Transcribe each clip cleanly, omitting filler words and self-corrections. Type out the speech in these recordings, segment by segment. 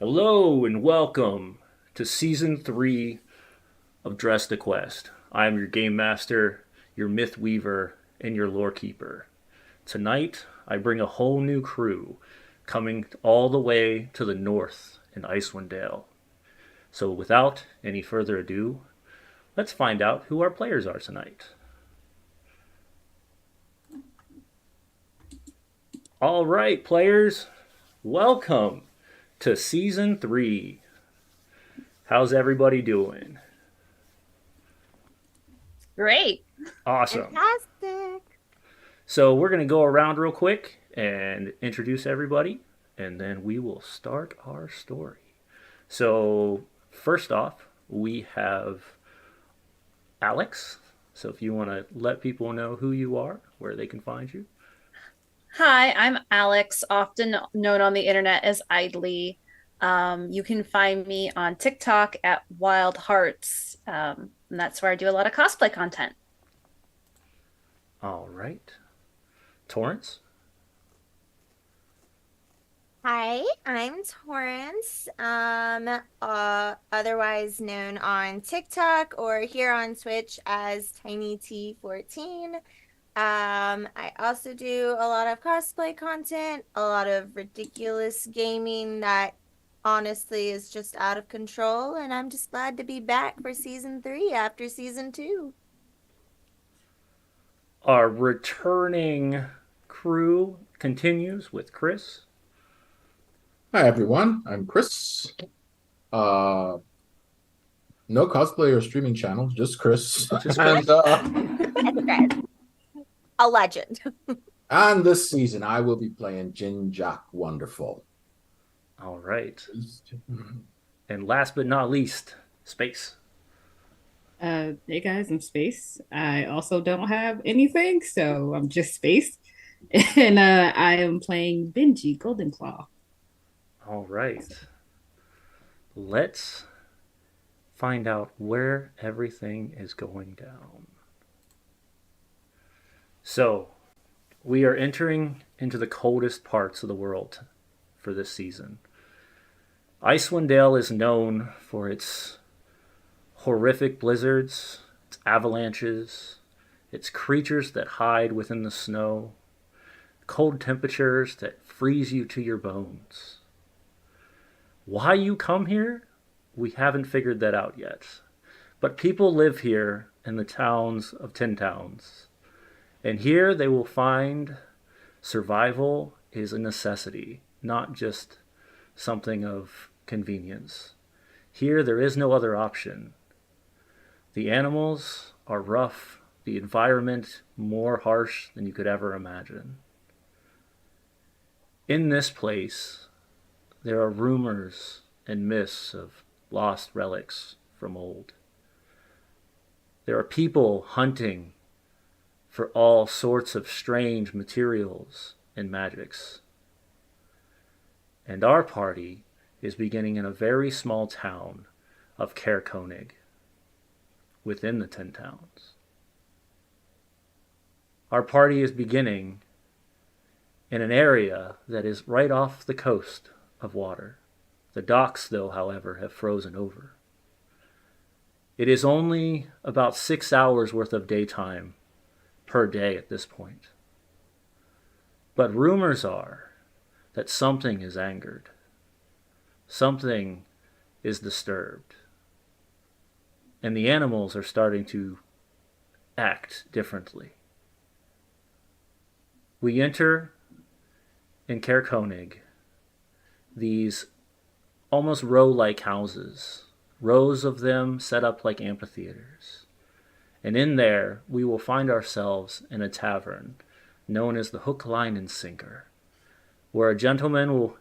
Hello and welcome to Season 3 of Dress to Quest. I am your Game Master, your Myth Weaver, and your Lore Keeper. Tonight, I bring a whole new crew coming all the way to the north in Icewind Dale. So without any further ado, let's find out who our players are tonight. All right, players, welcome to Season 3. How's everybody doing? Great. Awesome. Fantastic. So we're going to go around real quick and introduce everybody, and then we will start our story. So first off, we have Alix. So if you want to let people know who you are, where they can find you. Hi, I'm Alix, often known on the internet as Idly. You can find me on TikTok at Wild Hearts, and that's where I do a lot of cosplay content. All right. Torrence. Hi, I'm Torrence, otherwise known on TikTok or here on Twitch as TinyT14. I also do a lot of cosplay content, a lot of ridiculous gaming that honestly is just out of control, and I'm just glad to be back for season 3 after season 2. Our returning crew continues with Chris. Hi everyone, I'm Chris. No cosplay or streaming channel, just Chris. Just and, Chris? That's Chris. A legend. and this season I will be playing Ginjack Wonderful. All right. And last but not least, Space. Hey guys, I'm Space. I also don't have anything, so I'm just Space. And I am playing Benji Goldenclaw. All right. Let's find out where everything is going down. So, we are entering into the coldest parts of the world for this season. Icewind Dale is known for its horrific blizzards, its avalanches, its creatures that hide within the snow, cold temperatures that freeze you to your bones. Why you come here, we haven't figured that out yet. But people live here in the towns of 10 towns. And here they will find survival is a necessity, not just something of convenience. Here there is no other option. The animals are rough, the environment more harsh than you could ever imagine. In this place, there are rumors and myths of lost relics from old. There are people hunting for all sorts of strange materials and magics. And our party is beginning in a very small town of Caer Konig, within the 10 towns. Our party is beginning in an area that is right off the coast of water. The docks, though, however, have frozen over. It is only about 6 hours worth of daytime per day at this point. But rumors are that something is angered. Something is disturbed. And the animals are starting to act differently. We enter in Caer Konig these almost row-like houses, rows of them set up like amphitheaters. And in there, we will find ourselves in a tavern known as the Hook, Line, and Sinker, where a gentleman will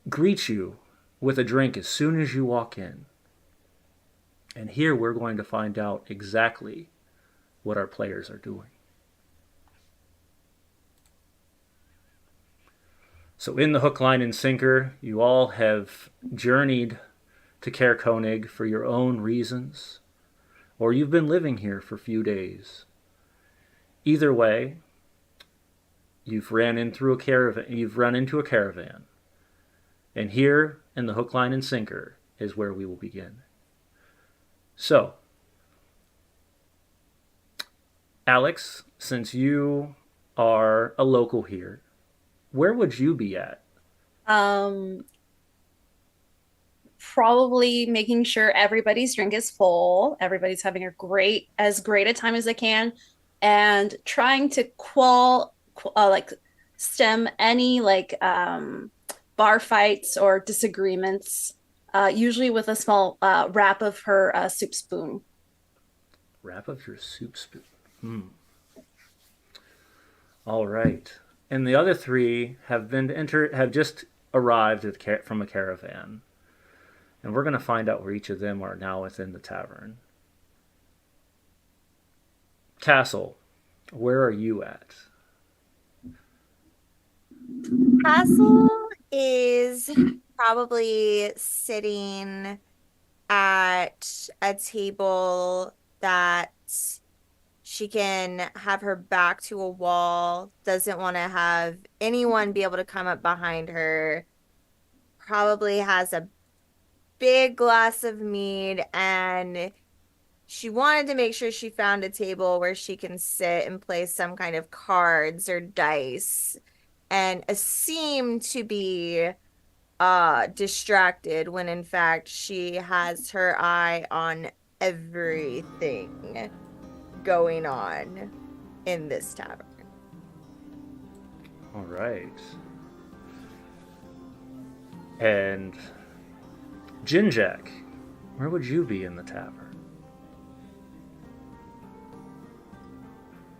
greet you with a drink as soon as you walk in. And here we're going to find out exactly what our players are doing. So in the Hook, Line, and Sinker, you all have journeyed to Caer Konig for your own reasons, or you've been living here for a few days. Either way, you've run into a caravan, And here in the hook, line, and sinker is where we will begin. So, Alix, since you are a local here, where would you be at? Probably making sure everybody's drink is full, everybody's having as great a time as they can, and trying to stem any bar fights or disagreements, usually with a small wrap of her soup spoon. Wrap of your soup spoon. All right. And the other three have just arrived from a caravan. And we're going to find out where each of them are now within the tavern. Kastle, where are you at? Kastle is probably sitting at a table that she can have her back to a wall, doesn't want to have anyone be able to come up behind her, probably has a big glass of mead, and she wanted to make sure she found a table where she can sit and play some kind of cards or dice, and seem to be distracted when in fact she has her eye on everything going on in this tavern. All right. And Ginjack, where would you be in the tavern?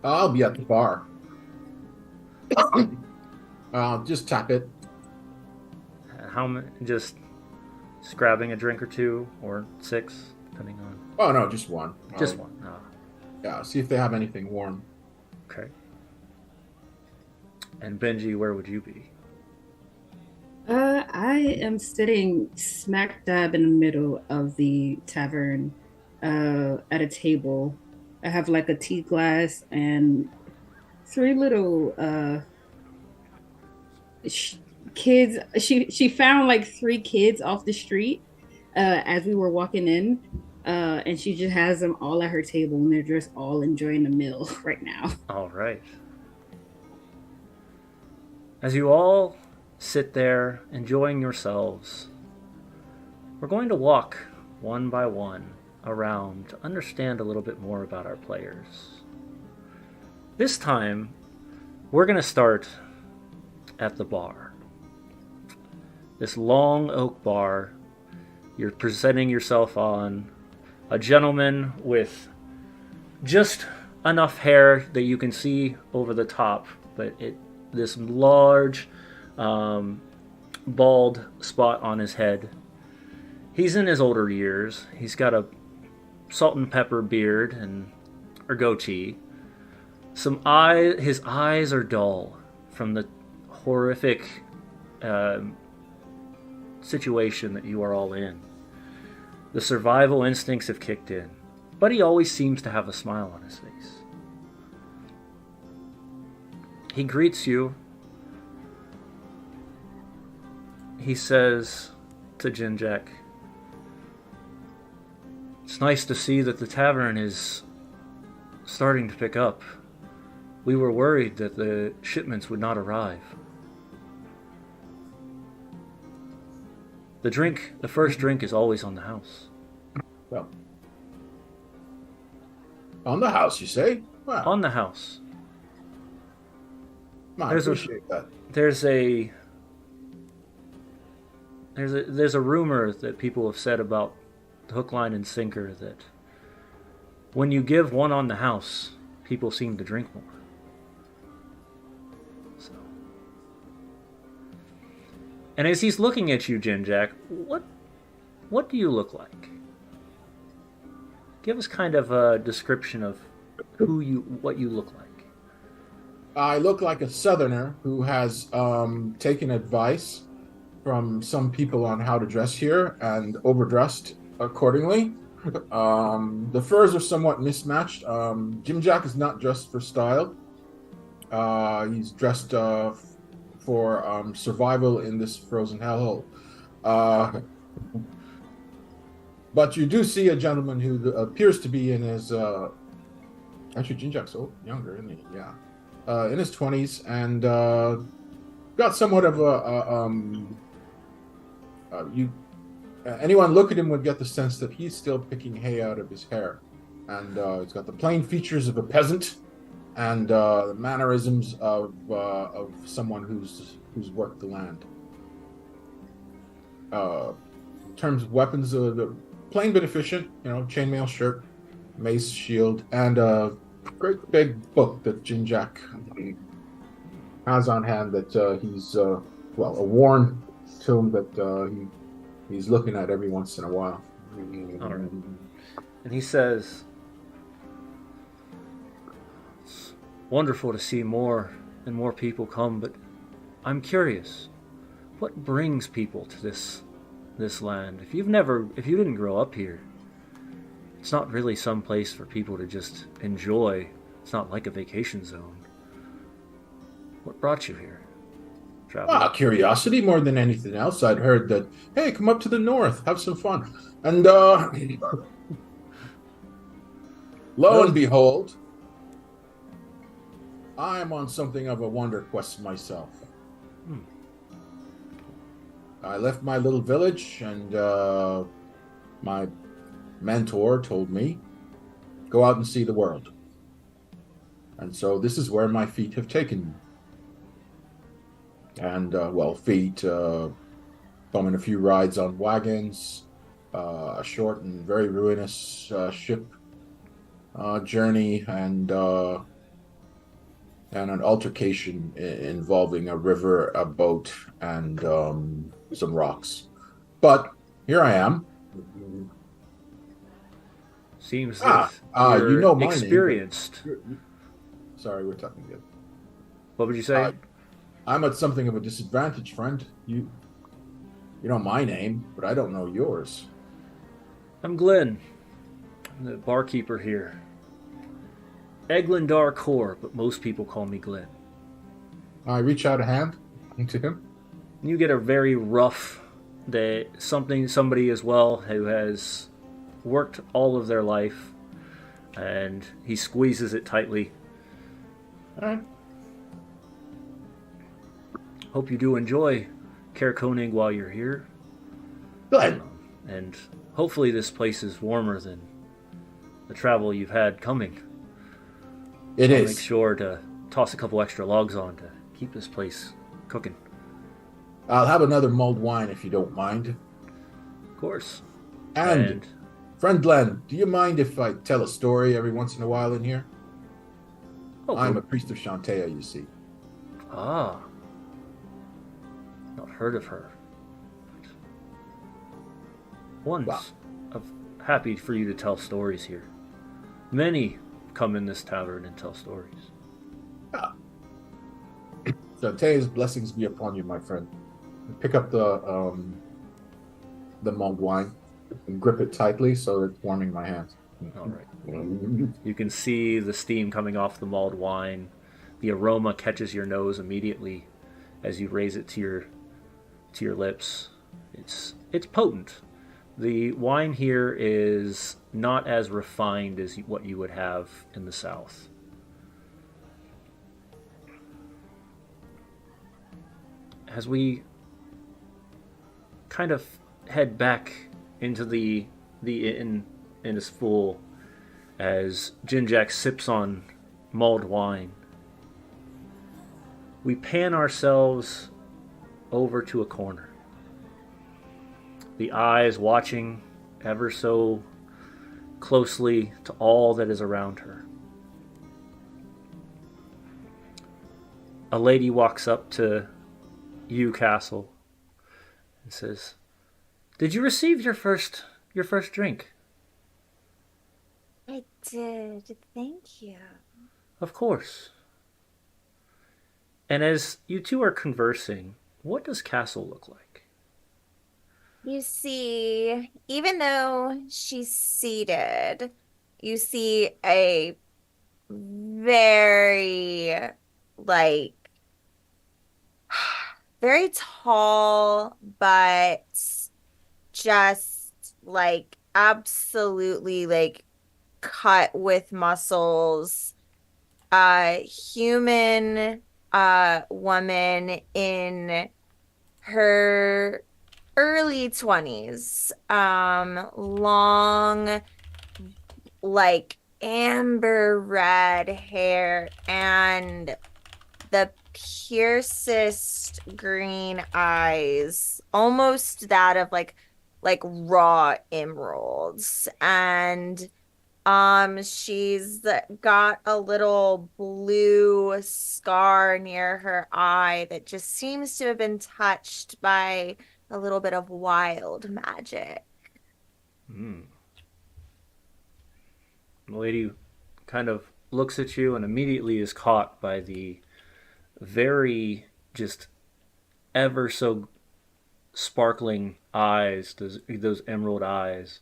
I'll be at the bar. Just tap it. Just grabbing a drink or two or 6, depending on. Oh no, just one. Just one. Oh. Yeah, see if they have anything warm. Okay. And Benji, where would you be? I am sitting smack dab in the middle of the tavern, at a table. I have like a tea glass and 3 little kids. She found like 3 kids off the street as we were walking in, and she just has them all at her table, and they're just all enjoying the meal right now. All right. As you all sit there enjoying yourselves, we're going to walk one by one around to understand a little bit more about our players. This time, we're going to start at the bar. This long oak bar, you're presenting yourself on. A gentleman with just enough hair that you can see over the top, but this large bald spot on his head. He's in his older years. He's got a salt and pepper beard or goatee. His eyes are dull from the horrific situation that you are all in. The survival instincts have kicked in, but he always seems to have a smile on his face. He greets you. He says to Ginjack, "It's nice to see that the tavern is starting to pick up. We were worried that the shipments would not arrive. The first drink is always on the house." Well, on the house, you say? Wow. On the house. I appreciate that. There's a rumor that people have said about the hook, line, and sinker that when you give one on the house, people seem to drink more. So. And as he's looking at you, Ginjack, what do you look like? Give us kind of a description of what you look like. I look like a southerner who has taken advice from some people on how to dress here and overdressed accordingly. The furs are somewhat mismatched. Ginjack is not dressed for style. He's dressed for survival in this frozen hellhole. Uh, but you do see a gentleman who appears to be in his actually Ginjack's younger, isn't he? Yeah, in his 20s, and got somewhat of you. Anyone look at him would get the sense that he's still picking hay out of his hair, and he's got the plain features of a peasant, and the mannerisms of someone who's worked the land. In terms of weapons, the plain but efficient, chainmail shirt, mace, shield, and a great big book that Ginjack has on hand that he's a worn tome that he's looking at every once in a while. All right. And he says, "It's wonderful to see more and more people come, but I'm curious, what brings people to this land? If you didn't grow up here, it's not really some place for people to just enjoy. It's not like a vacation zone. What brought you here, traveler?" Curiosity more than anything else. I'd heard that, hey, come up to the north, have some fun. And lo and behold, I am on something of a wonder quest myself. I left my little village, and my mentor told me, go out and see the world. And so this is where my feet have taken me. And, feet, bumming a few rides on wagons, a short and very ruinous ship journey, and an altercation involving a river, a boat, and some rocks. But here I am. Seems that you're you know my experienced. Name, sorry, we're talking again. What would you say? I'm at something of a disadvantage, friend. You know my name, but I don't know yours. I'm Glenn. I'm the barkeeper here. Eglindar Core, but most people call me Glenn. I reach out a hand to him. You get a very rough day. Somebody as well who has worked all of their life, and he squeezes it tightly. All right. Hope you do enjoy Caer Konig while you're here. Glenn. And hopefully this place is warmer than the travel you've had coming. I'll make sure to toss a couple extra logs on to keep this place cooking. I'll have another mulled wine if you don't mind. Of course. And friend Glenn, do you mind if I tell a story every once in a while in here? Oh, I'm a priest of Shantea, you see. Ah. Not heard of her. Once. I'm happy for you to tell stories here. Many come in this tavern and tell stories. Shantea's blessings be upon you, my friend. Pick up the mulled wine and grip it tightly so it's warming my hands. All right. You can see the steam coming off the mulled wine. The aroma catches your nose immediately as you raise it to your lips. It's potent. The wine here is not as refined as what you would have in the south. As we kind of head back into the inn in his full, as Ginjack sips on mulled wine, we pan ourselves over to a corner. The eyes watching ever so closely to all that is around her. A lady walks up to you, Kastle, and says, "Did you receive your first drink?" I did. Thank you. Of course. And as you two are conversing, what does Kastle look like? You see, even though she's seated, you see a very, like, very tall, but just like absolutely like cut with muscles. Human woman in her early 20s. Long, like amber red hair and the piercest green eyes, almost that of like raw emeralds. And she's got a little blue scar near her eye that just seems to have been touched by a little bit of wild magic. Mm. The lady kind of looks at you and immediately is caught by the very just ever so sparkling eyes, those emerald eyes,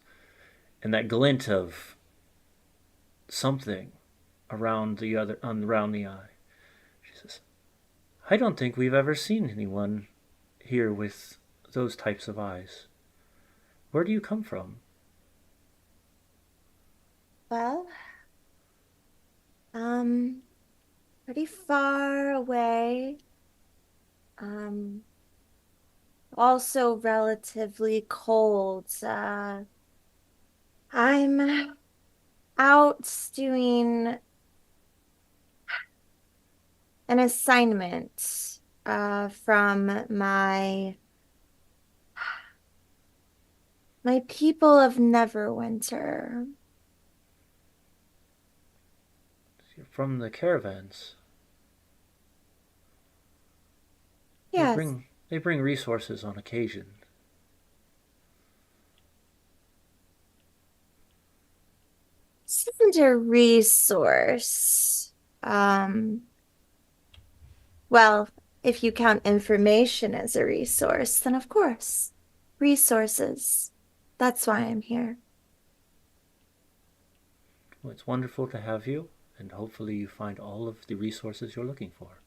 and that glint of something around the eye. She says, "I don't think we've ever seen anyone here with those types of eyes. Where do you come from?" Well, um, pretty far away. Um, Also relatively cold. I'm out doing an assignment from my people of Neverwinter. You're from the caravans. Yes, They bring resources on occasion. this isn't a resource. Um, well, if you count information as a resource, then of course, resources. That's why I'm here. Well, it's wonderful to have you, and hopefully you find all of the resources you're looking for.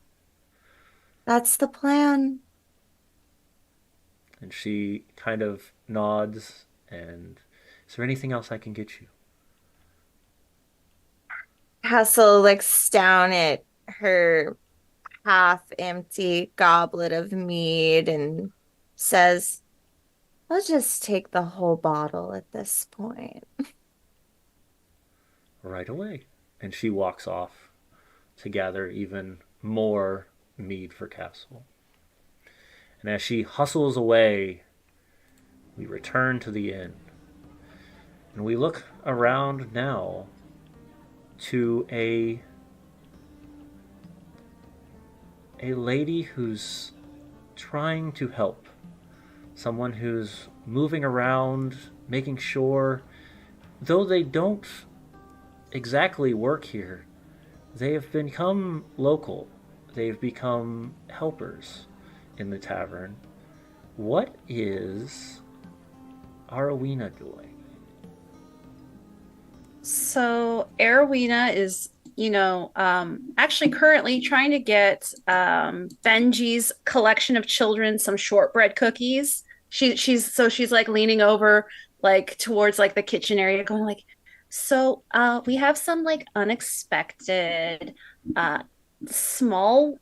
That's the plan. And she kind of nods, and is there anything else I can get you? Kastle looks down at her half-empty goblet of mead and says, "I'll just take the whole bottle at this point." Right away. And she walks off to gather even more mead for Kastle. And as she hustles away, we return to the inn. And we look around now to a lady who's trying to help. Someone who's moving around, making sure, though they don't exactly work here, they have become local. They've become helpers in the tavern. What is Aerwyna doing? So Aerwyna is, actually currently trying to get Benji's collection of children some shortbread cookies. She's like leaning over like towards like the kitchen area, going like, so we have some like unexpected uh small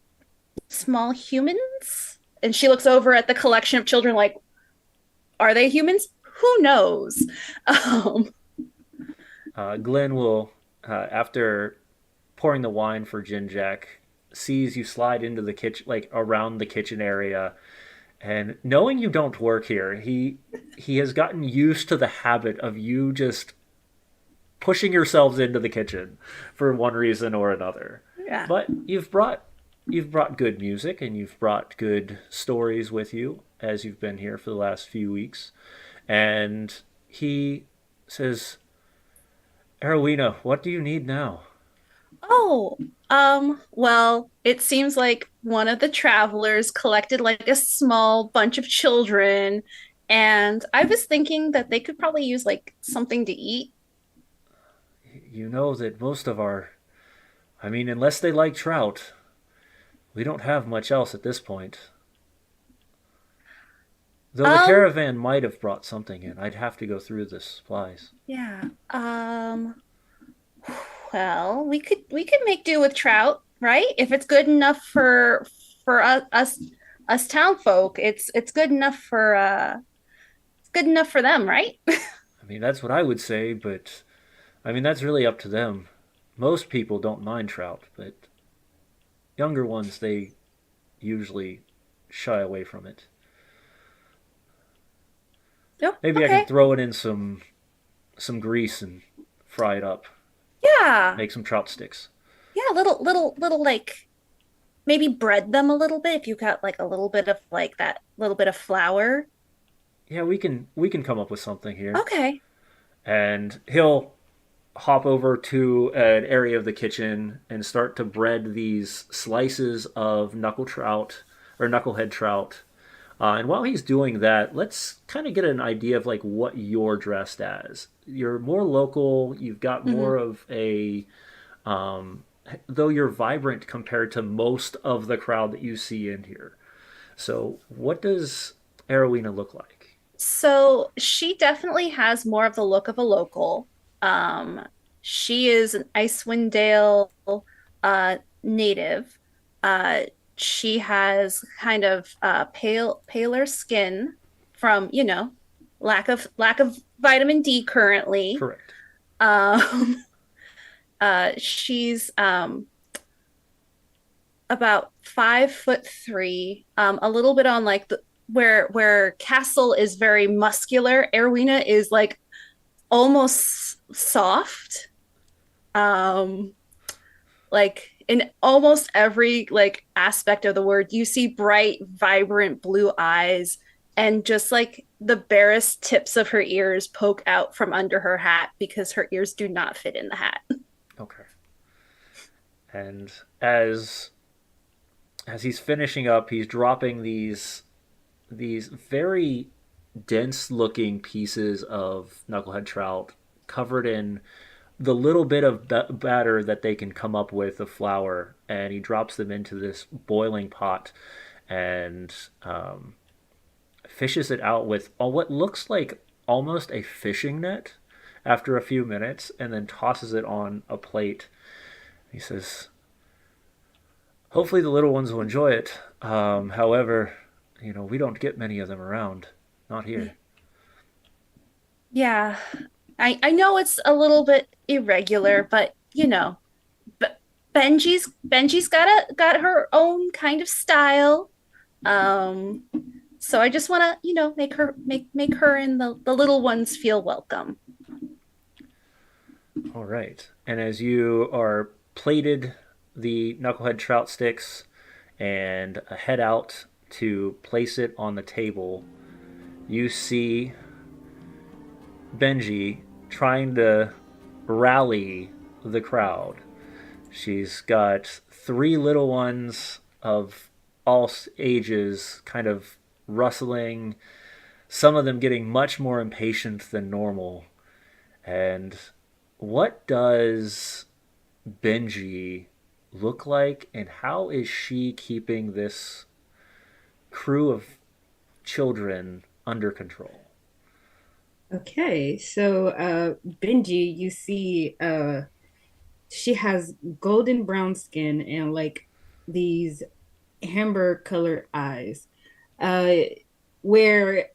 humans. And she looks over at the collection of children like, are they humans? Who knows? Um, Glenn will, after pouring the wine for Ginjack, sees you slide into the kitchen, like around the kitchen area, and knowing you don't work here, he has gotten used to the habit of you just pushing yourselves into the kitchen for one reason or another. yeah. But you've brought good music and you've brought good stories with you as you've been here for the last few weeks. And he says, "Aerwyna, what do you need now?" Oh, well, it seems like one of the travelers collected like a small bunch of children, and I was thinking that they could probably use like something to eat. You know that unless they like trout, we don't have much else at this point. Though the caravan might have brought something in. I'd have to go through the supplies. Yeah. Well, we could make do with trout, right? If it's good enough for us town folk, it's good enough for it's good enough for them, right? I mean, that's what I would say, but I mean, that's really up to them. Most people don't mind trout, but younger ones, they usually shy away from it. Oh, Maybe I okay. can throw it in some grease and fry it up. Yeah. Make some trout sticks. Yeah, little like maybe bread them a little bit if you got like a little bit of like that little bit of flour. Yeah, we can come up with something here. Okay. And he'll hop over to an area of the kitchen and start to bread these slices of knuckle trout or knucklehead trout. And while he's doing that, let's kind of get an idea of like what you're dressed as. You're more local. You've got Hmm. more of a, um, though you're vibrant compared to most of the crowd that you see in here. So, what does Aerwyna look like? So she definitely has more of the look of a local. Um, she is an Icewind Dale native. Uh, she has kind of paler skin from, lack of vitamin D currently. Correct. Um, she's about 5'3", a little bit on like the where Kastle is very muscular, Aerwyna is like almost soft. Um, like in almost every like aspect of the word, you see bright, vibrant blue eyes, and just like the barest tips of her ears poke out from under her hat because her ears do not fit in the hat. Okay. And as he's finishing up, he's dropping these very dense looking pieces of knucklehead trout covered in the little bit of batter that they can come up with of flour, and he drops them into this boiling pot and fishes it out with what looks like almost a fishing net after a few minutes, and then tosses it on a plate. He says, hopefully the little ones will enjoy it. However, we don't get many of them around. Not here. Yeah, I know it's a little bit irregular, but but Benji's got her own kind of style. Um, so I just want to, make her and the little ones feel welcome. All right. And as you are plated the knucklehead trout sticks and head out to place it on the table, you see Benji trying to rally the crowd. She's got three little ones of all ages kind of rustling, some of them getting much more impatient than normal. And what does Benji look like, and how is she keeping this crew of children under control? Okay, so Benji, you see, she has golden brown skin and like these amber colored eyes, uh, where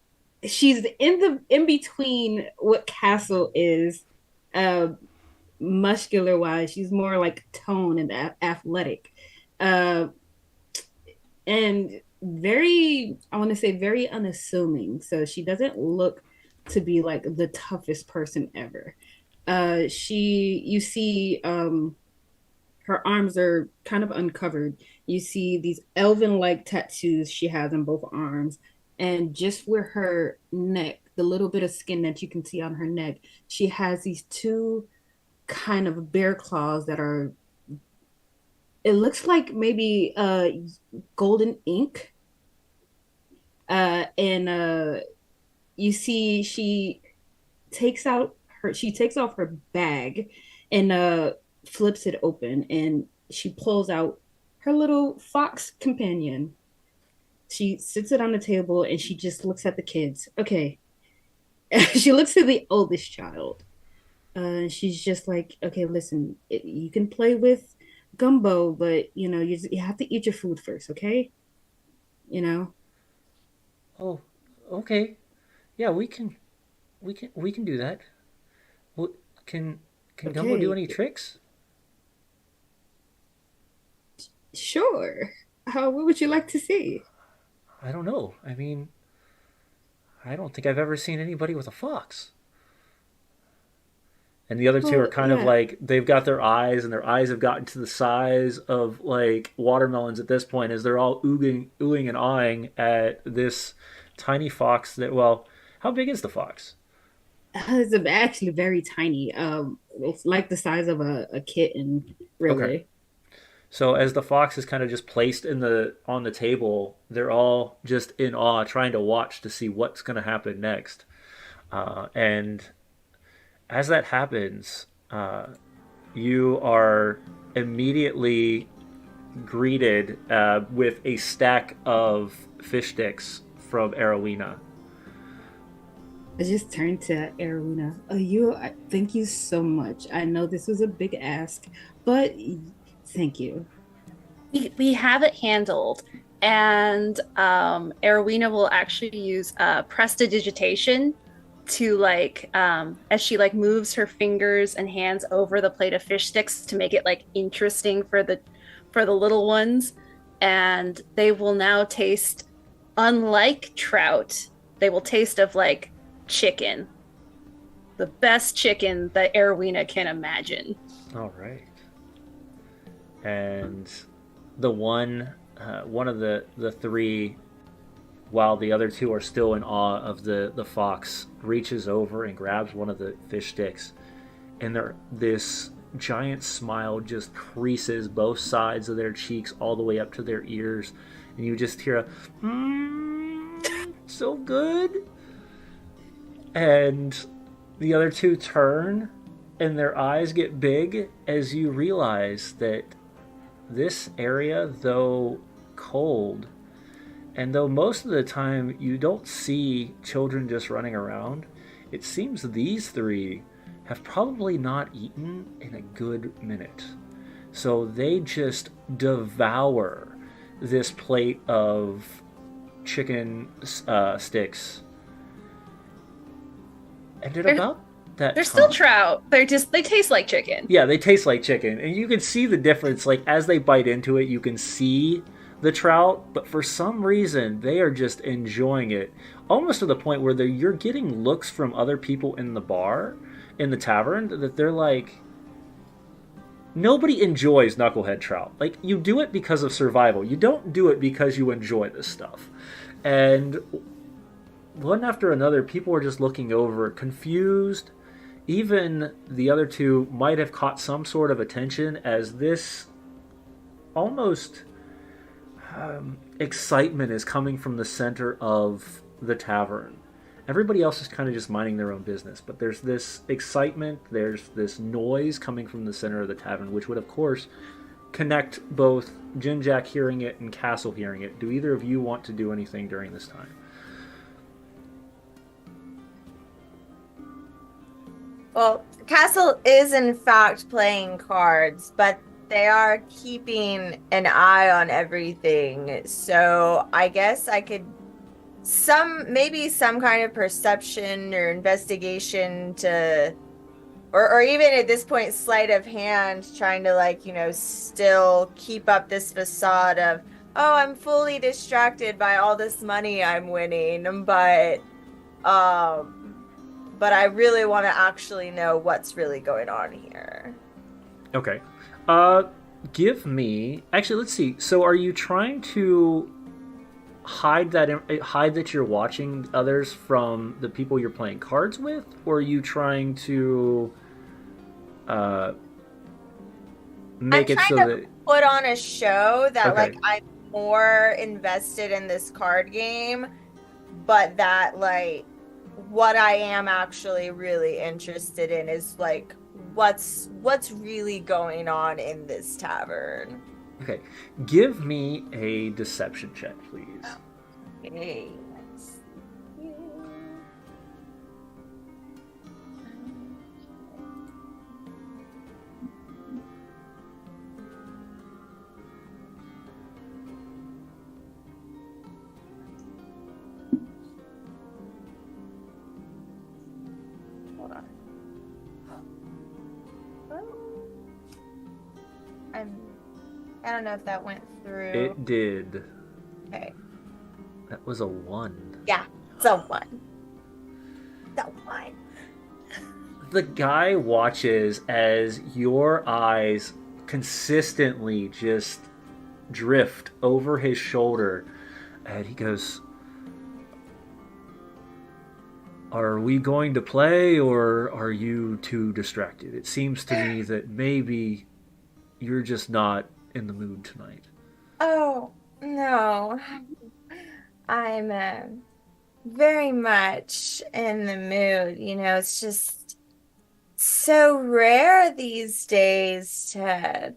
she's in between what Kastle is, uh, muscular wise. She's more like tone and athletic, uh, and very, I want to say, very unassuming. So she doesn't look to be like the toughest person ever. You see, her arms are kind of uncovered. You see these elven like tattoos she has on both arms. And just where her neck, the little bit of skin that you can see on her neck, she has these two kind of bear claws that are, it looks like maybe golden ink. And You see she takes off her bag and flips it open, and she pulls out her little fox companion. She sits it on the table and she just looks at the kids. Okay. She looks at the oldest child. She's just like, okay, listen, you can play with gumbo, but you have to eat your food first, okay? You know? Oh, okay. Yeah, we can do that. What can Gumbo do Okay, any tricks? sure. What would you like to see? I don't know. I mean, I don't think I've ever seen anybody with a fox. And the other two are Well, kind of yeah. like they've got their eyes, and their eyes have gotten to the size of like watermelons at this point, as they're all oohing and awing at this tiny fox. That well, how big is the fox? It's actually very tiny. It's like the size of a kitten, Okay. really. So as the fox is kind of just placed in the on the table, they're all just in awe, trying to watch to see what's going to happen next. And as that happens, you are immediately greeted with a stack of fish sticks from Aerwyna. I just turned to Aerwyna. Thank you so much. I know this was a big ask, but thank you. We have it handled, and Aerwyna will actually use prestidigitation to as she like moves her fingers and hands over the plate of fish sticks to make it like interesting for the little ones, and they will now taste, unlike trout, they will taste of like chicken, the best chicken that Aerwyna can imagine. All right. And the one of the three, while the other two are still in awe of the fox, reaches over and grabs one of the fish sticks, and this giant smile just creases both sides of their cheeks all the way up to their ears, and you just hear a so good. And the other two turn, and their eyes get big as you realize that this area, though cold, and though most of the time you don't see children just running around, it seems these three have probably not eaten in a good minute. So they just devour this plate of chicken sticks. And at about that They're time, still trout. They taste like chicken. yeah, they taste like chicken, and you can see the difference. Like as they bite into it, you can see the trout, but for some reason they are just enjoying it, almost to the point where you're getting looks from other people in the bar, in the tavern, that they're like, nobody enjoys knucklehead trout. Like you do it because of survival. You don't do it because you enjoy this stuff. And one after another, people are just looking over, confused. Even the other two might have caught some sort of attention as this almost excitement is coming from the center of the tavern. Everybody else is kind of just minding their own business, but there's this excitement, there's this noise coming from the center of the tavern, which would, of course, connect both Ginjack hearing it and Kastle hearing it. Do either of you want to do anything during this time? Well, Castle is in fact playing cards, but they are keeping an eye on everything. So I guess I could maybe some kind of perception or investigation to, or even at this point, sleight of hand, trying to still keep up this facade of, oh, I'm fully distracted by all this money I'm winning, but I really want to actually know what's really going on here. Okay. Give me... Actually, let's see. So are you trying to hide that you're watching others from the people you're playing cards with? Or are you trying to make it so that... put on a show that, Okay. I'm more invested in this card game, but that, what I am actually really interested in is what's really going on in this tavern. Okay. Give me a deception check, please. Okay, let's see here. Hold on. I don't know if that went through. It did. Okay. That was a 1. Yeah, it's a 1. The 1. The guy watches as your eyes consistently just drift over his shoulder, and he goes, "Are we going to play, or are you too distracted? It seems to me that maybe you're just not in the mood tonight." Oh, no. I'm very much in the mood. You know, it's just so rare these days to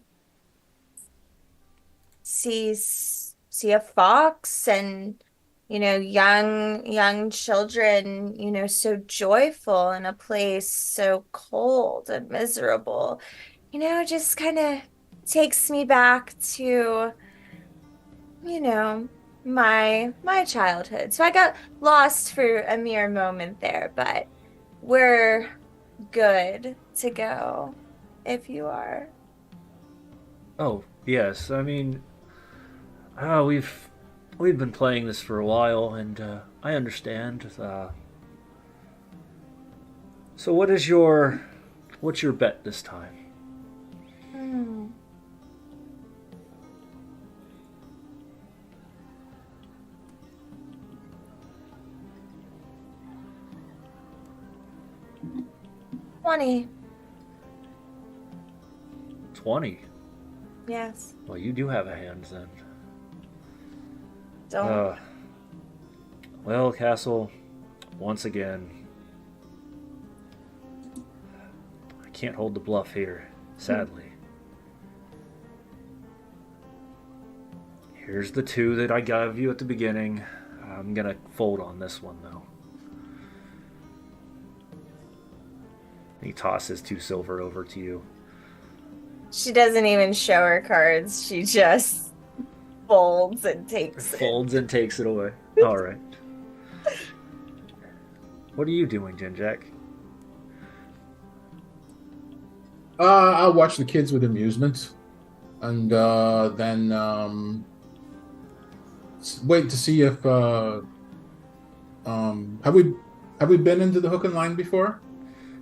see a fox and, you know, young children, you know, so joyful in a place so cold and miserable. You know, it just kind of takes me back to, you know, my childhood. So I got lost for a mere moment there, but we're good to go if you are. Oh, yes. I mean, we've been playing this for a while, and I understand. So what's your bet this time? Hmm. $20. 20. Yes. Well, you do have a hand then. Don't. Well, Kastle, once again, I can't hold the bluff here, sadly. Here's the 2 that I gave you at the beginning. I'm gonna fold on this one, though. He tosses 2 silver over to you. She doesn't even show her cards. She just folds and takes it. Folds and takes it away. All right. What are you doing, Ginjack? I'll watch the kids with amusement, and then wait to see if have we been into the hook and line before?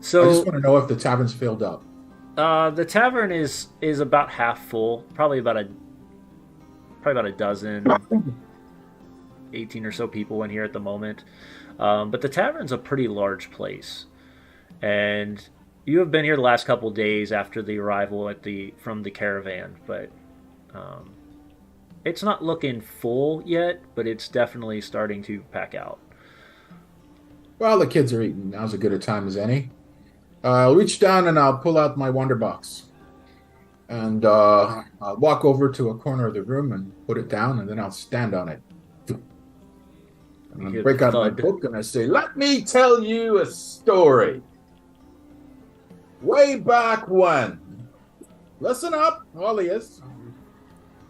So I just want to know if the tavern's filled up. The tavern is about half full. Probably about a dozen, 18 or so people in here at the moment. But the tavern's a pretty large place, and you have been here the last couple of days after the arrival from the caravan. But it's not looking full yet, but it's definitely starting to pack out. Well, the kids are eating. Now's as good a time as any. I'll reach down and I'll pull out my wonder box, and I'll walk over to a corner of the room and put it down, and then I'll stand on it. And I'll break out my book and I say, "Let me tell you a story. Way back when, listen up, all of yous.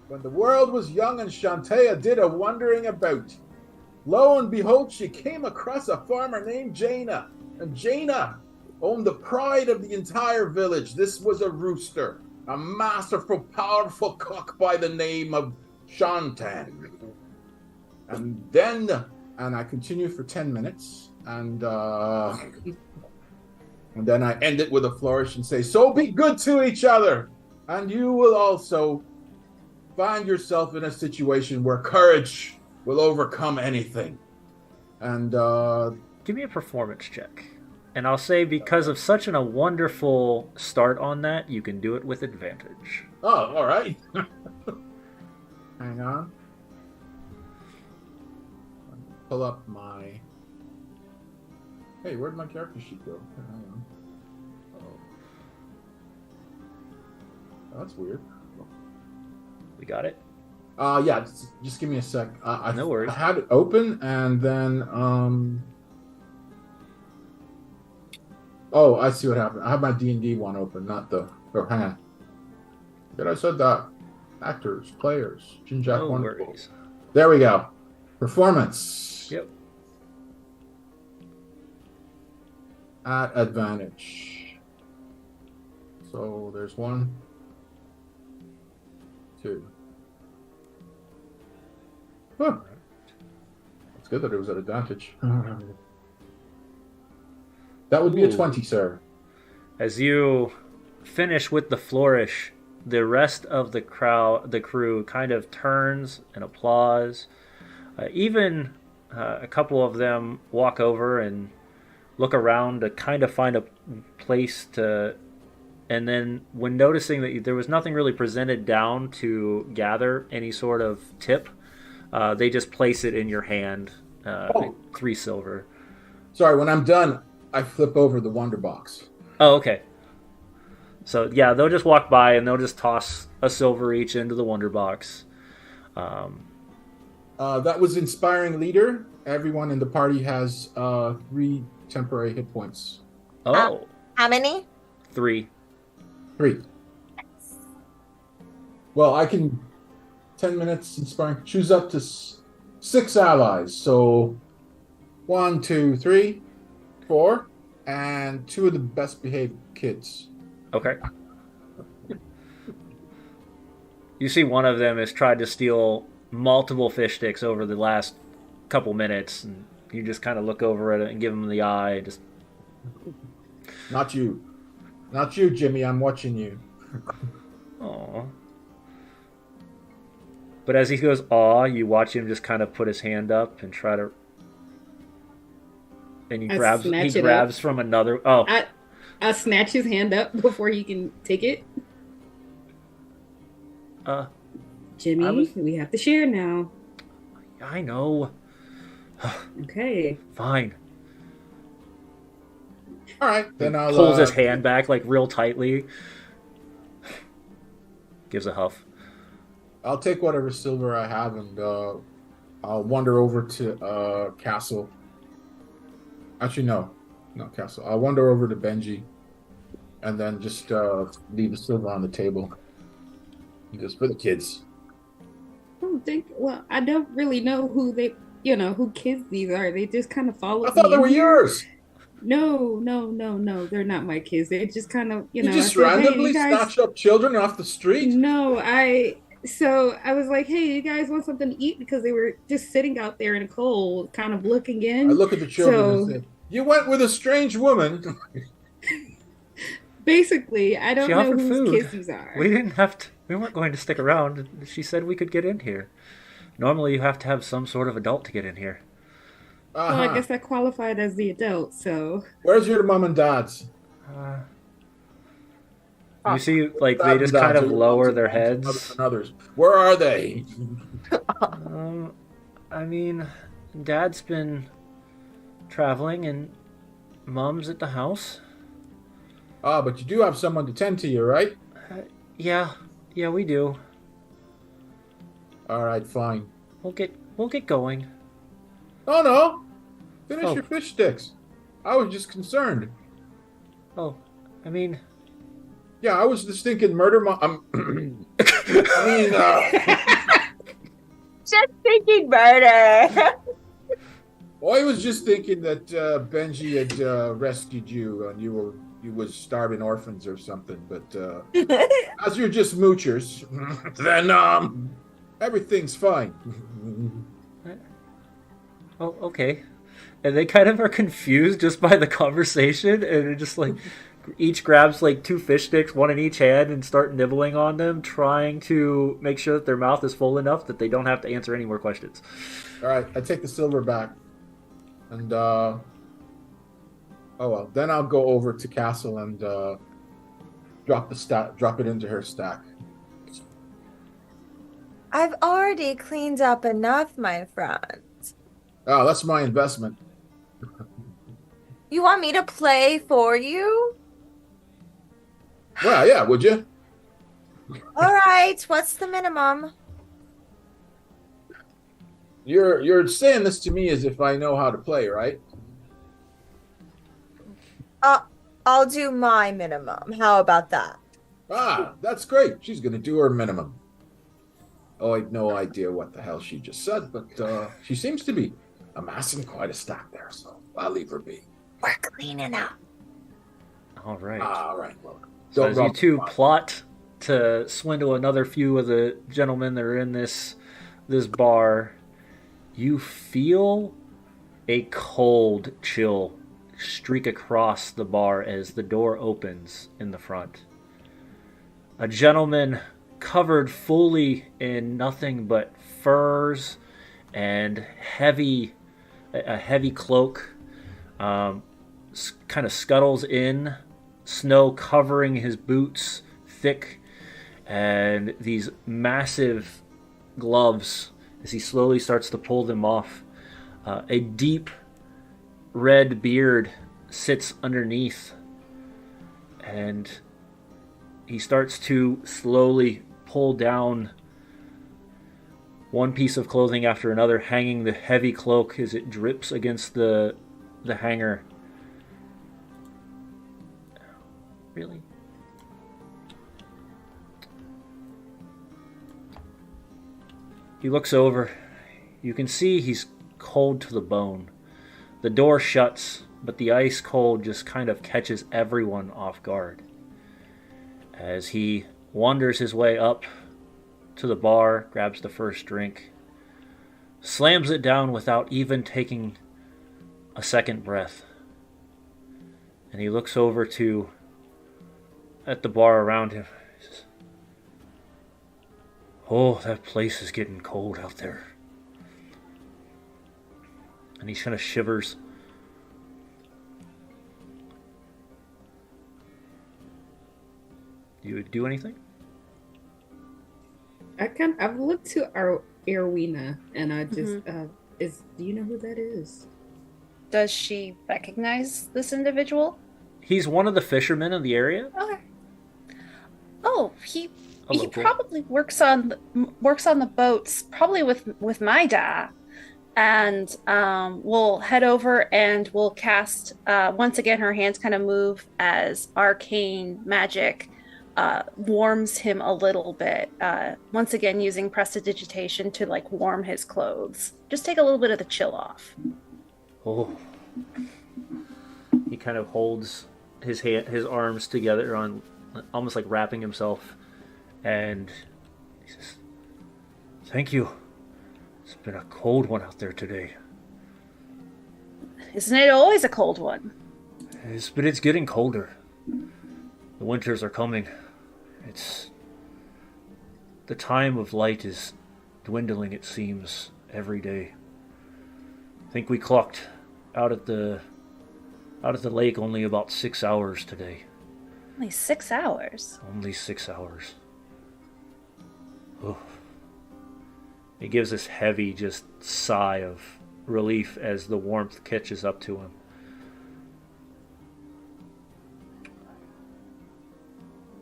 When the world was young and Shantaea did a wandering about, lo and behold, she came across a farmer named Jaina, and Jaina owned the pride of the entire village. This was a rooster, a masterful, powerful cock by the name of Shantan. And I continue for 10 minutes, and then I end it with a flourish and say, so be good to each other, and you will also find yourself in a situation where courage will overcome anything." And give me a performance check. And I'll say, because of such a wonderful start on that, you can do it with advantage. Oh, all right. Hang on. Pull up my... Hey, where'd my character sheet go? Hang on. Oh, that's weird. We got it? Yeah, just give me a sec. No worries. I had it open and then oh, I see what happened. I have my D&D one open, not the hand. But I said that. Actors, players, Ginjack No wonderful. worries. There we go. Performance. Yep. At advantage. So there's 1, 2. Huh. It's good that it was at advantage. That would be a Ooh. 20, sir. As you finish with the flourish, the rest of the crew kind of turns and applause. Even a couple of them walk over and look around to kind of find a place to. And then, when noticing that there was nothing really presented down to gather any sort of tip, they just place it in your hand. 3 silver. Sorry, when I'm done, I flip over the wonder box. Oh, okay. So, yeah, they'll just walk by and they'll just toss a silver each into the wonder box. That was inspiring leader. Everyone in the party has 3 temporary hit points. Oh. How many? 3. 3. Well, I can 10 minutes inspiring. Choose up to 6 allies. So 1, 2, 3, 4, and 2 of the best behaved kids. Okay. You see one of them has tried to steal multiple fish sticks over the last couple minutes, and you just kind of look over at it and give him the eye. And just Not you. Not you, Jimmy. I'm watching you. Aw. But as he goes, aw, you watch him just kind of put his hand up and try to. And he grabs from another. Oh. I snatch his hand up before he can take it. Jimmy, we have to share now. I know. Okay. Fine. All right, then I'll pulls his hand back like real tightly. Gives a huff. I'll take whatever silver I have and I'll wander over to Kastle. Actually, no, not Kastle. I'll wander over to Benji, and then just leave the silver on the table, just for the kids. Well, I don't really know who who kids these are. They just kind of follow. I thought they were yours. No, they're not my kids. They're just kind of, You just randomly snatch up children off the street? No, So I was like, hey, you guys want something to eat? Because they were just sitting out there in the cold, kind of looking in. I look at the children and say, you went with a strange woman. Basically, I don't know whose food. kids these are. We weren't going to stick around. She said we could get in here. Normally you have to have some sort of adult to get in here. Well, I guess I qualified as the adult, so... Where's your mom and dad's? You see, like, they just kind of lower their heads. Others. Where are they? I mean, Dad's been traveling and Mom's at the house. But you do have someone to tend to you, right? Yeah, we do. All right, fine. We'll get going. Oh, no. Finish your fish sticks. I was just concerned. Oh, I mean... Yeah, I was just thinking murder Just thinking murder. Well, I was just thinking that Benji had rescued you and you was starving orphans or something. But as you're just moochers, then everything's fine. Oh, okay. And they kind of are confused just by the conversation, and it just like each grabs like 2 fish sticks, one in each hand, and start nibbling on them, trying to make sure that their mouth is full enough that they don't have to answer any more questions. All right, I take the silver back, and oh well. Then I'll go over to Kastle and drop it into her stack. I've already cleaned up enough, my friend. Oh, that's my investment. You want me to play for you? Well, yeah, would you? All right, what's the minimum? You're saying this to me as if I know how to play, right? I'll do my minimum. How about that? Ah, that's great. She's gonna do her minimum. Oh, I have no idea what the hell she just said, but she seems to be amassing quite a stack there, so I'll leave her be. We're cleaning up. All right. All right, well. So as you two plot to swindle another few of the gentlemen that are in this bar, you feel a cold chill streak across the bar as the door opens in the front. A gentleman covered fully in nothing but furs and a heavy cloak, kind of scuttles in, snow covering his boots thick, and these massive gloves as he slowly starts to pull them off. A deep red beard sits underneath, and he starts to slowly pull down one piece of clothing after another, hanging the heavy cloak as it drips against the hanger. Really? He looks over. You can see he's cold to the bone. The door shuts, but the ice cold just kind of catches everyone off guard. As he wanders his way up to the bar, grabs the first drink, slams it down without even taking a second breath. And he looks over at the bar around him. He says, "Oh, that place is getting cold out there." And he kind of shivers. You would do anything? I've looked to our Aerwyna, and I just do you know who that is? Does she recognize this individual? He's one of the fishermen of the area. Okay. Oh, he local. probably works on the boats, probably with my dad. And we'll head over and we'll cast, once again, her hands kind of move as arcane magic warms him a little bit. Once again, using prestidigitation to like warm his clothes. Just take a little bit of the chill off. Oh. He kind of holds his arms together on, almost like wrapping himself, and he says, "Thank you. It's been a cold one out there today." Isn't it always a cold one? But it's getting colder. The winters are coming. The time of light is dwindling, it seems, every day. I think we clocked out at the lake only about 6 hours today. Only 6 hours? Only 6 hours. Oh. He gives this heavy just sigh of relief as the warmth catches up to him.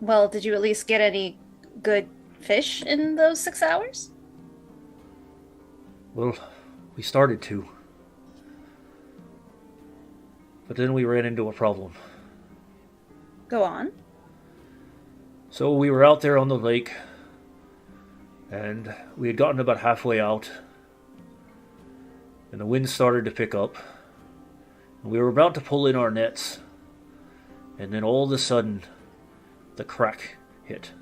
Well, did you at least get any good fish in those 6 hours? Well, we started to. But then we ran into a problem. Go on. So we were out there on the lake, and we had gotten about halfway out, and the wind started to pick up, and we were about to pull in our nets, and then all of a sudden, the crack hit,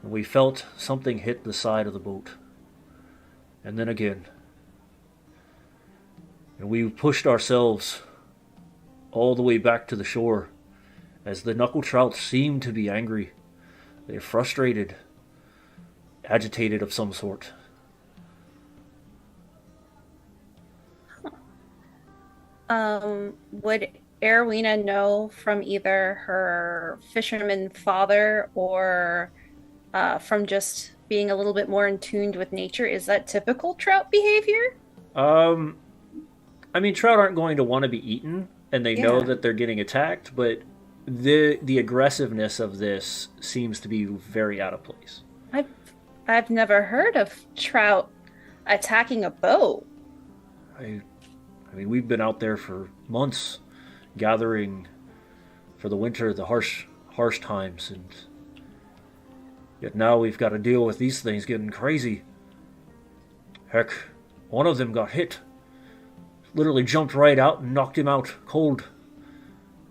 and we felt something hit the side of the boat, and then again, and we pushed ourselves all the way back to the shore, as the knuckle trout seemed to be angry. They're frustrated, agitated of some sort. Would Aerwyna know from either her fisherman father or from just being a little bit more in tune with nature? Is that typical trout behavior? I mean, trout aren't going to want to be eaten, and they know that they're getting attacked, but the aggressiveness of this seems to be very out of place. I've never heard of trout Attacking a boat? I mean, we've been out there for months, gathering for the winter, the harsh times, and yet now we've got to deal with these things getting crazy. Heck, one of them got hit. Literally jumped right out and knocked him out cold.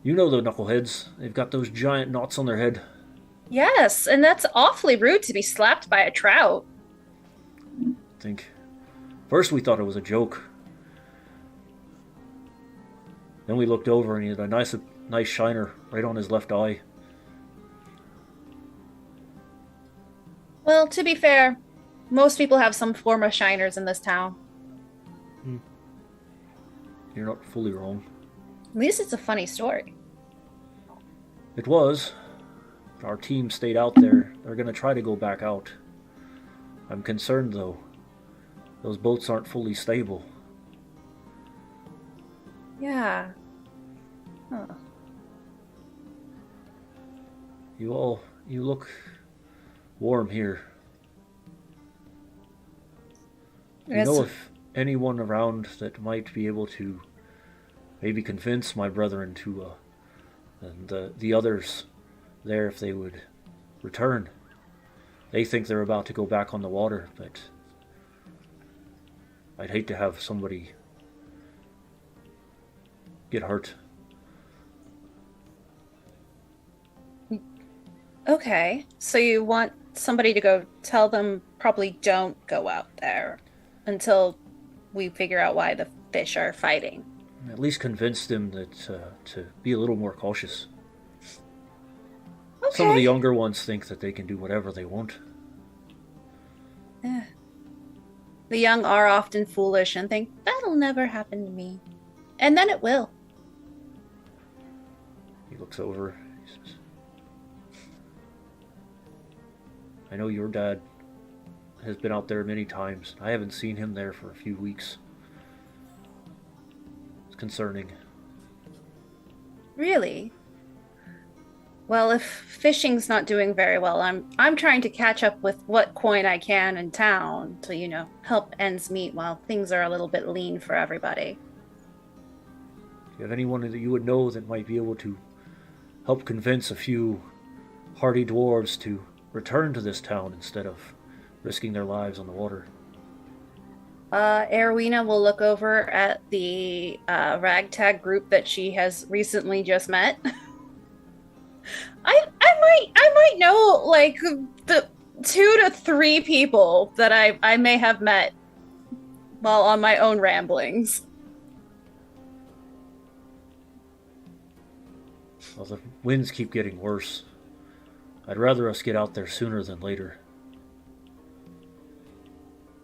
You know the knuckleheads. They've got those giant knots on their head. Yes, and that's awfully rude to be slapped by a trout. I think. First we thought it was a joke. Then we looked over and he had a nice shiner right on his left eye. Well, to be fair, most people have some form of shiners in this town. You're not fully wrong. At least it's a funny story. It was. Our team stayed out there. They're going to try to go back out. I'm concerned, though. Those boats aren't fully stable. Yeah. Huh. You look warm here. Do you know if anyone around that might be able to maybe convince my brethren to, and the others there, if they would return? They think they're about to go back on the water, but I'd hate to have somebody get hurt. Okay, so you want somebody to go tell them probably don't go out there until we figure out why the fish are fighting. At least convince them that to be a little more cautious. Okay. Some of the younger ones think that they can do whatever they want. Eh. The young are often foolish and think, that'll never happen to me. And then it will. He looks over. He says, I know your dad has been out there many times. I haven't seen him there for a few weeks. It's concerning. Really? Well, if fishing's not doing very well, I'm trying to catch up with what coin I can in town to, help ends meet while things are a little bit lean for everybody. Do you have anyone that you would know that might be able to help convince a few hardy dwarves to return to this town instead of risking their lives on the water? Aerwyna will look over at the ragtag group that she has recently just met. I might know like the 2 to 3 people that I may have met while on my own ramblings. Well, the winds keep getting worse. I'd rather us get out there sooner than later.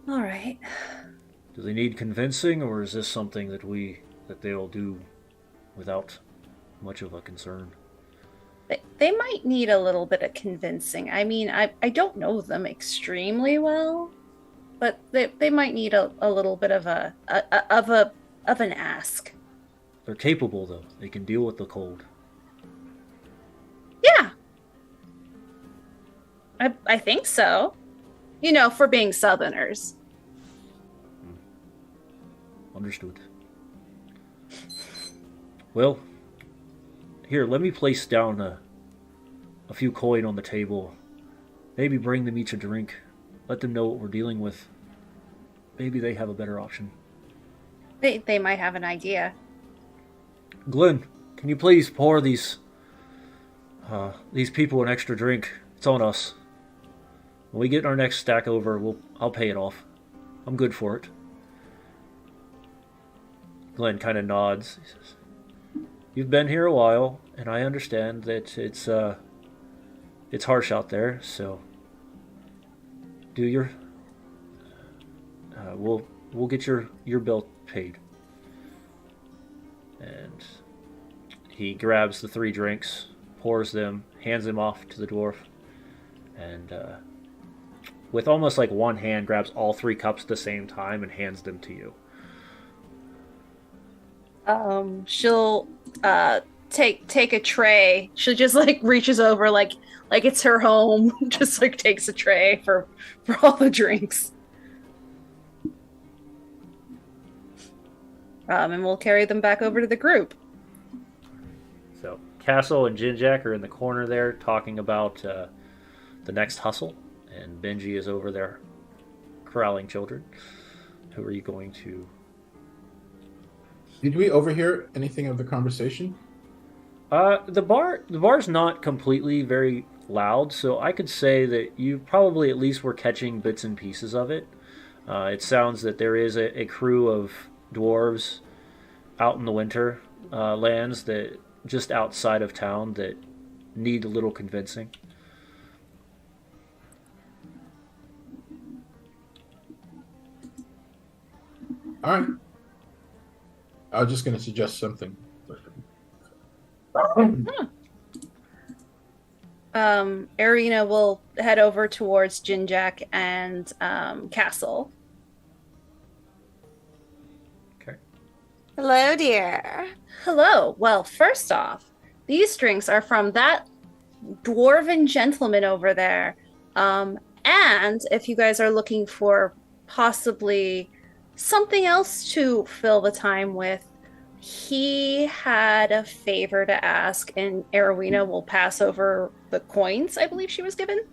All right. Do they need convincing, or is this something that they'll do without much of a concern? They might need a little bit of convincing. I mean, I don't know them extremely well, but they might need a little bit of an ask. They're capable, though. They can deal with the cold. Yeah. I think so. For being Southerners. Understood. Well, here, let me place down a few coin on the table. Maybe bring them each a drink. Let them know what we're dealing with. Maybe they have a better option. They might have an idea. Glenn, can you please pour these people an extra drink? It's on us. When we get our next stack over, I'll pay it off. I'm good for it. Glenn kind of nods. He says, "You've been here a while, and I understand that it's harsh out there. So, we'll get your bill paid." And he grabs the 3 drinks, pours them, hands them off to the dwarf, and with almost like one hand grabs all 3 cups at the same time and hands them to you. She'll take a tray. She just like reaches over like it's her home. Just like takes a tray for all the drinks. and we'll carry them back over to the group. So Kastle and Ginjack are in the corner there talking about the next hustle, and Benji is over there corralling children. Who are you going to? Did we overhear anything of the conversation? The bar's not completely very loud, so I could say that you probably at least were catching bits and pieces of it. It sounds that there is a crew of dwarves out in the winter lands that just outside of town that need a little convincing. All right. I was just going to suggest something. Aerwyna will head over towards Ginjack and Kastle. Okay. Hello, dear. Hello. Well, first off, these drinks are from that dwarven gentleman over there. And if you guys are looking for possibly something else to fill the time with, he had a favor to ask, and Aerwyna will pass over the coins I believe she was given.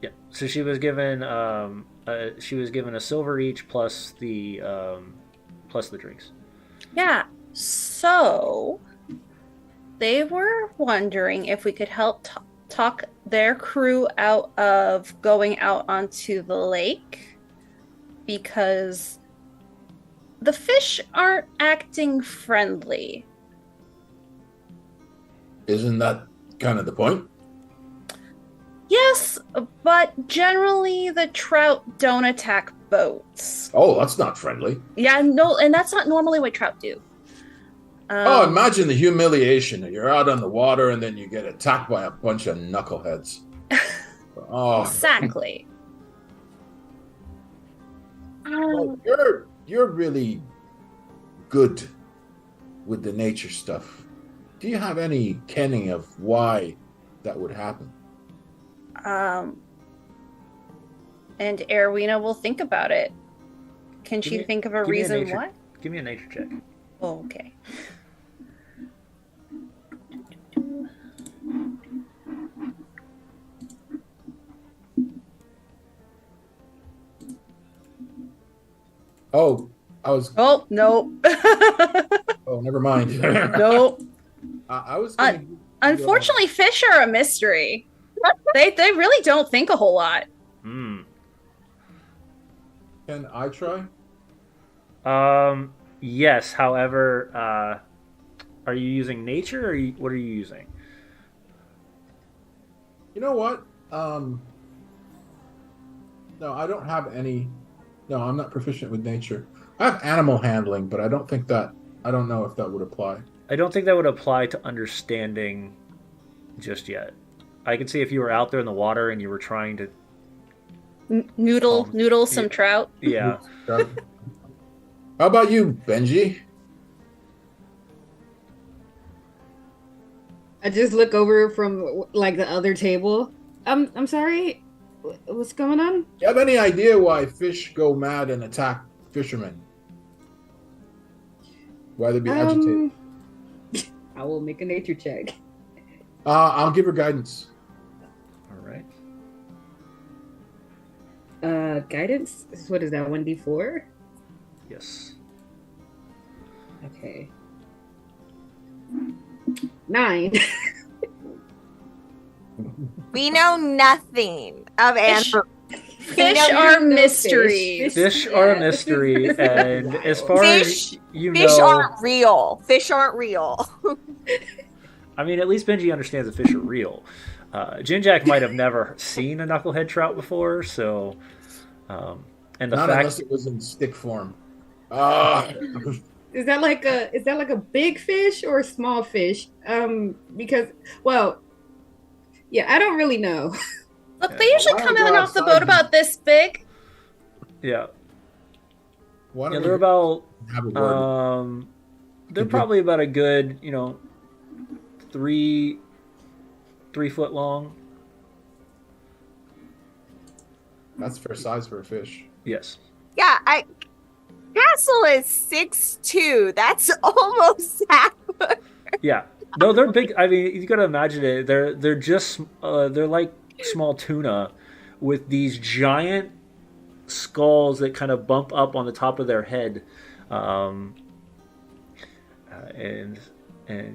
Yeah. So she was given a silver each plus the drinks. Yeah. So they were wondering if we could help talk their crew out of going out onto the lake, because the fish aren't acting friendly. Isn't that kind of the point? Yes, but generally the trout don't attack boats. Oh, that's not friendly. Yeah, no, and that's not normally what trout do. Oh, imagine the humiliation that you're out on the water and then you get attacked by a bunch of knuckleheads. Oh, Exactly. well, you're really good with the nature stuff. Do you have any kenning of why that would happen? And Aerwyna will think about it. Can she think of a reason why? Give me a nature check. Oh, okay. Oh, I was. Oh, no. Oh, never mind. Nope. I was. Unfortunately, fish are a mystery. They really don't think a whole lot. Hmm. Can I try? Yes. However, are you using nature, or what are you using? You know what? No, I don't have any. No, I'm not proficient with nature. I have animal handling, but I don't know if that would apply. I don't think that would apply to understanding just yet. I could see if you were out there in the water and you were trying to Noodle some trout. Yeah. How about you, Benji? I just look over from like the other table. I'm sorry. What's going on? Do you have any idea why fish go mad and attack fishermen? Why they be agitated? I will make a nature check. I'll give her guidance. All right. Guidance? What is that, 1d4? Yes. Okay. 9. We know nothing of animals. Fish know, are no mysteries. Fish are a mystery, and as far as you Fish know, aren't real. Fish aren't real. I mean, at least Benji understands the fish are real. Ginjack might have never seen a knucklehead trout before, so and the Not fact unless it was in stick form. Is that like a big fish or a small fish? Because, well, yeah, I don't really know. Look, they usually Why come don't we in go off the outside boat about this big. yeah, Why yeah, don't they're we about have a word? they're probably about a good 3 foot long. That's fair size for a fish. Yes. Yeah, Kastle is 6'2". That's almost half. Yeah. No, they're big. I mean, you gotta imagine it. They're just they're like small tuna with these giant skulls that kind of bump up on the top of their head, um, and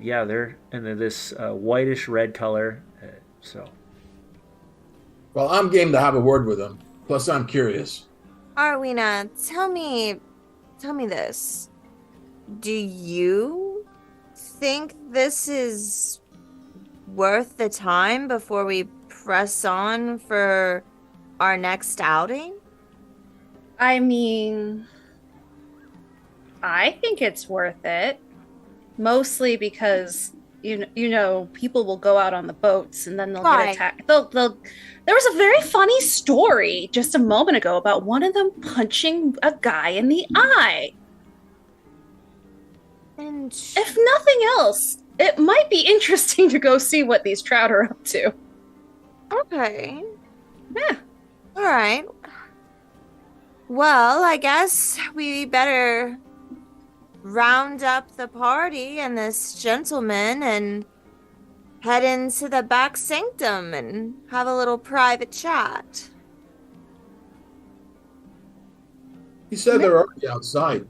yeah, they're this whitish red color. So, Well, I'm game to have a word with them. Plus, I'm curious. Aerwyna, tell me this. Do you think this is worth the time before we press on for our next outing? I mean, I think it's worth it. Mostly because you know people will go out on the boats and then they'll get attacked. There was a very funny story just a moment ago about one of them punching a guy in the eye. And if nothing else, it might be interesting to go see what these trout are up to. Okay. Yeah. All right. Well, I guess we better round up the party and this gentleman and head into the back sanctum and have a little private chat. He said they're already outside.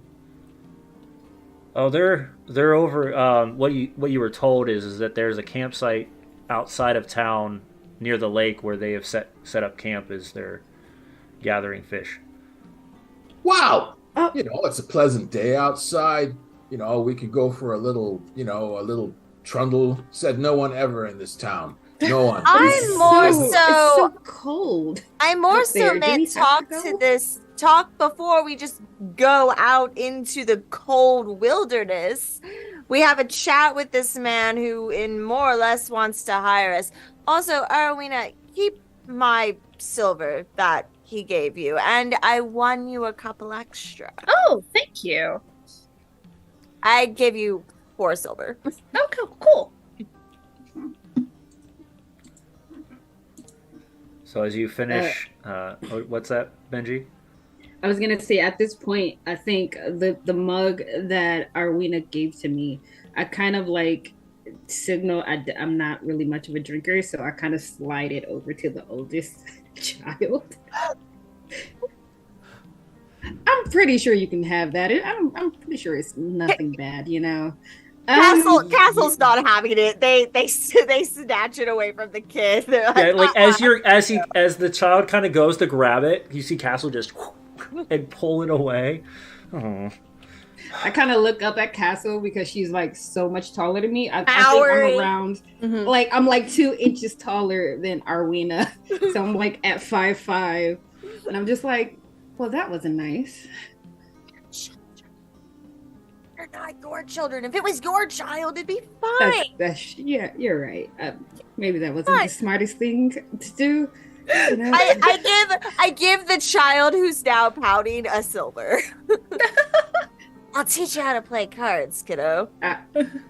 oh, they're over. What you were told is that there's a campsite outside of town near the lake where they have set up camp as they're gathering fish. Wow. It's a pleasant day outside. We could go for a little trundle. Said no one ever in this town. No one. I'm more It's so so cold. I more up so there. Do we meant have to go? talk before we just go out into the cold wilderness. We have a chat with this man who in more or less wants to hire us. Also, Aerwyna, keep my silver that he gave you, and I won you a couple extra. Oh, thank you. I give you 4 silver. Okay, cool. So as you finish, what's that, Benji? I was gonna say at this point, I think the mug that Aerwyna gave to me, I kind of like signal I'm not really much of a drinker, so I kind of slide it over to the oldest child. I'm pretty sure you can have that. I'm pretty sure it's nothing bad, Castle's not having it. They snatch it away from the kid. They're like, As the child kind of goes to grab it, you see Kastle just and pull it away. Oh. I kind of look up at Kastle because she's like so much taller than me. I think I'm around, like I'm like 2 inches taller than Aerwyna, so I'm like at 5'5", and I'm just like, well, that wasn't nice. They're not your children. If it was your child, it'd be fine. Yeah, you're right. Maybe that wasn't the smartest thing to do. I give the child who's now pouting a silver. I'll teach you how to play cards, kiddo. I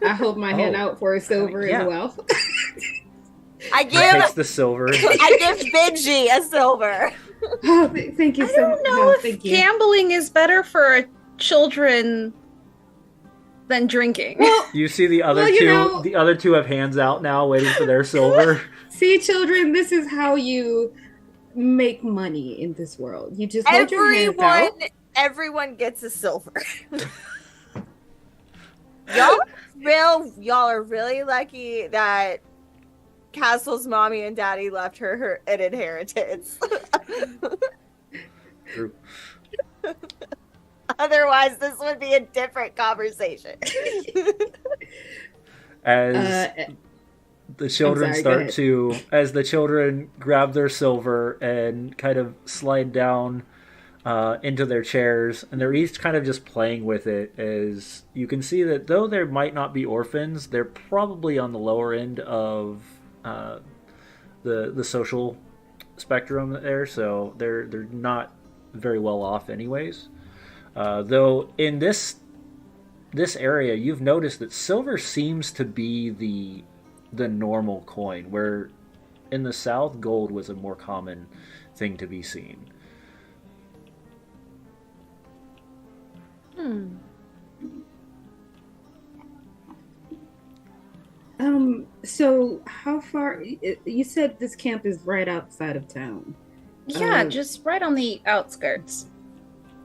hold my hand out for a silver as well. I takes the silver. I give Benji a silver. Oh, thank you so much. I don't know if gambling is better for children than drinking. Well, you see the other two. The other two have hands out now, waiting for their silver. See, children, this is how you make money in this world. You just hold your hands out. Everyone gets a silver. Y'all are really lucky that Kastle's mommy and daddy left her an inheritance. True. Otherwise, this would be a different conversation. As the children as the children grab their silver and kind of slide down into their chairs, and they're each kind of just playing with it, as you can see that though there might not be orphans, they're probably on the lower end of the social spectrum there, so they're not very well off anyways. Though in this area, you've noticed that silver seems to be the normal coin, where in the south, gold was a more common thing to be seen. Hmm. So how far? You said this camp is right outside of town. Yeah, just right on the outskirts.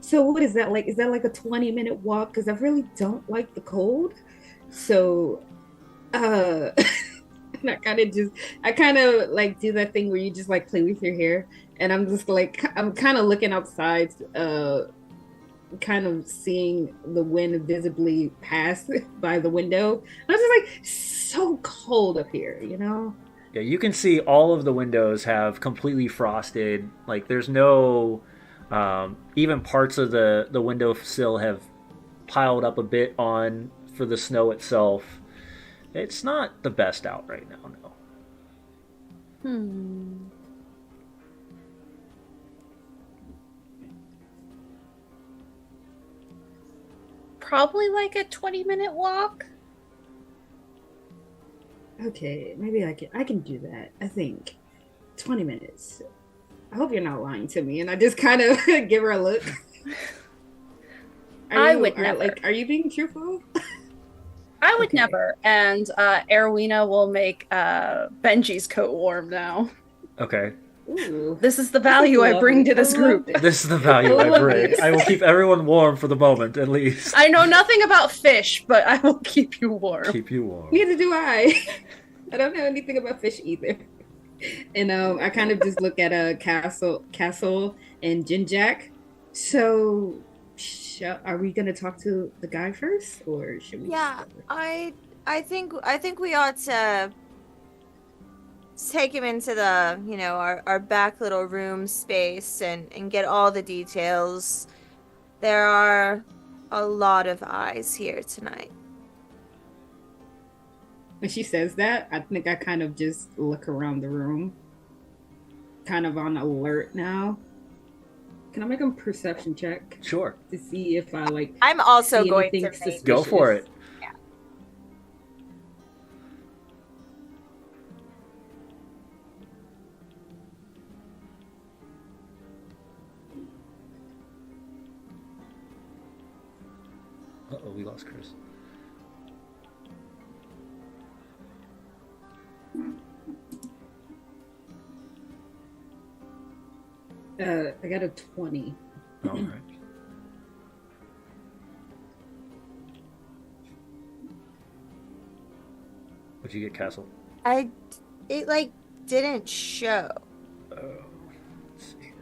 So what is that like? Is that like a 20-minute walk? Because I really don't like the cold. So, and I kind of like do that thing where you just like play with your hair, and I'm just like, I'm kind of looking outside, kind of seeing the wind visibly pass by the window. And I'm just like, so cold up here, you know? Yeah, you can see all of the windows have completely frosted. Like there's no, even parts of the window sill have piled up a bit on for the snow itself. It's not the best out right now, no. Hmm. Probably like a 20-minute walk. Okay, maybe I can do that. I think 20 minutes. I hope you're not lying to me. And I just kind of give her a look. I would never. Are you being truthful? I would Okay. never. And Aerwyna will make Benji's coat warm now. Okay. Ooh. This is the value I bring to this group. This is the value I bring. I will keep everyone warm for the moment, at least. I know nothing about fish, but I will keep you warm. Keep you warm. Neither do I. I don't know anything about fish either. And I kind of just look at a Kastle and Ginjack. So, are we gonna talk to the guy first, or should we? Yeah, I think we ought to take him into the our back little room space and get all the details. There are a lot of eyes here tonight. When she says that, I think I kind of just look around the room, kind of on alert now. Can I make a perception check? Sure. To see if I like. I'm also see going to anything make... suspicious? Go for it. Yeah. Uh-oh, we lost Chris. I got a 20. All right. What'd you get, Kastle? It like didn't show. Oh, let's see here.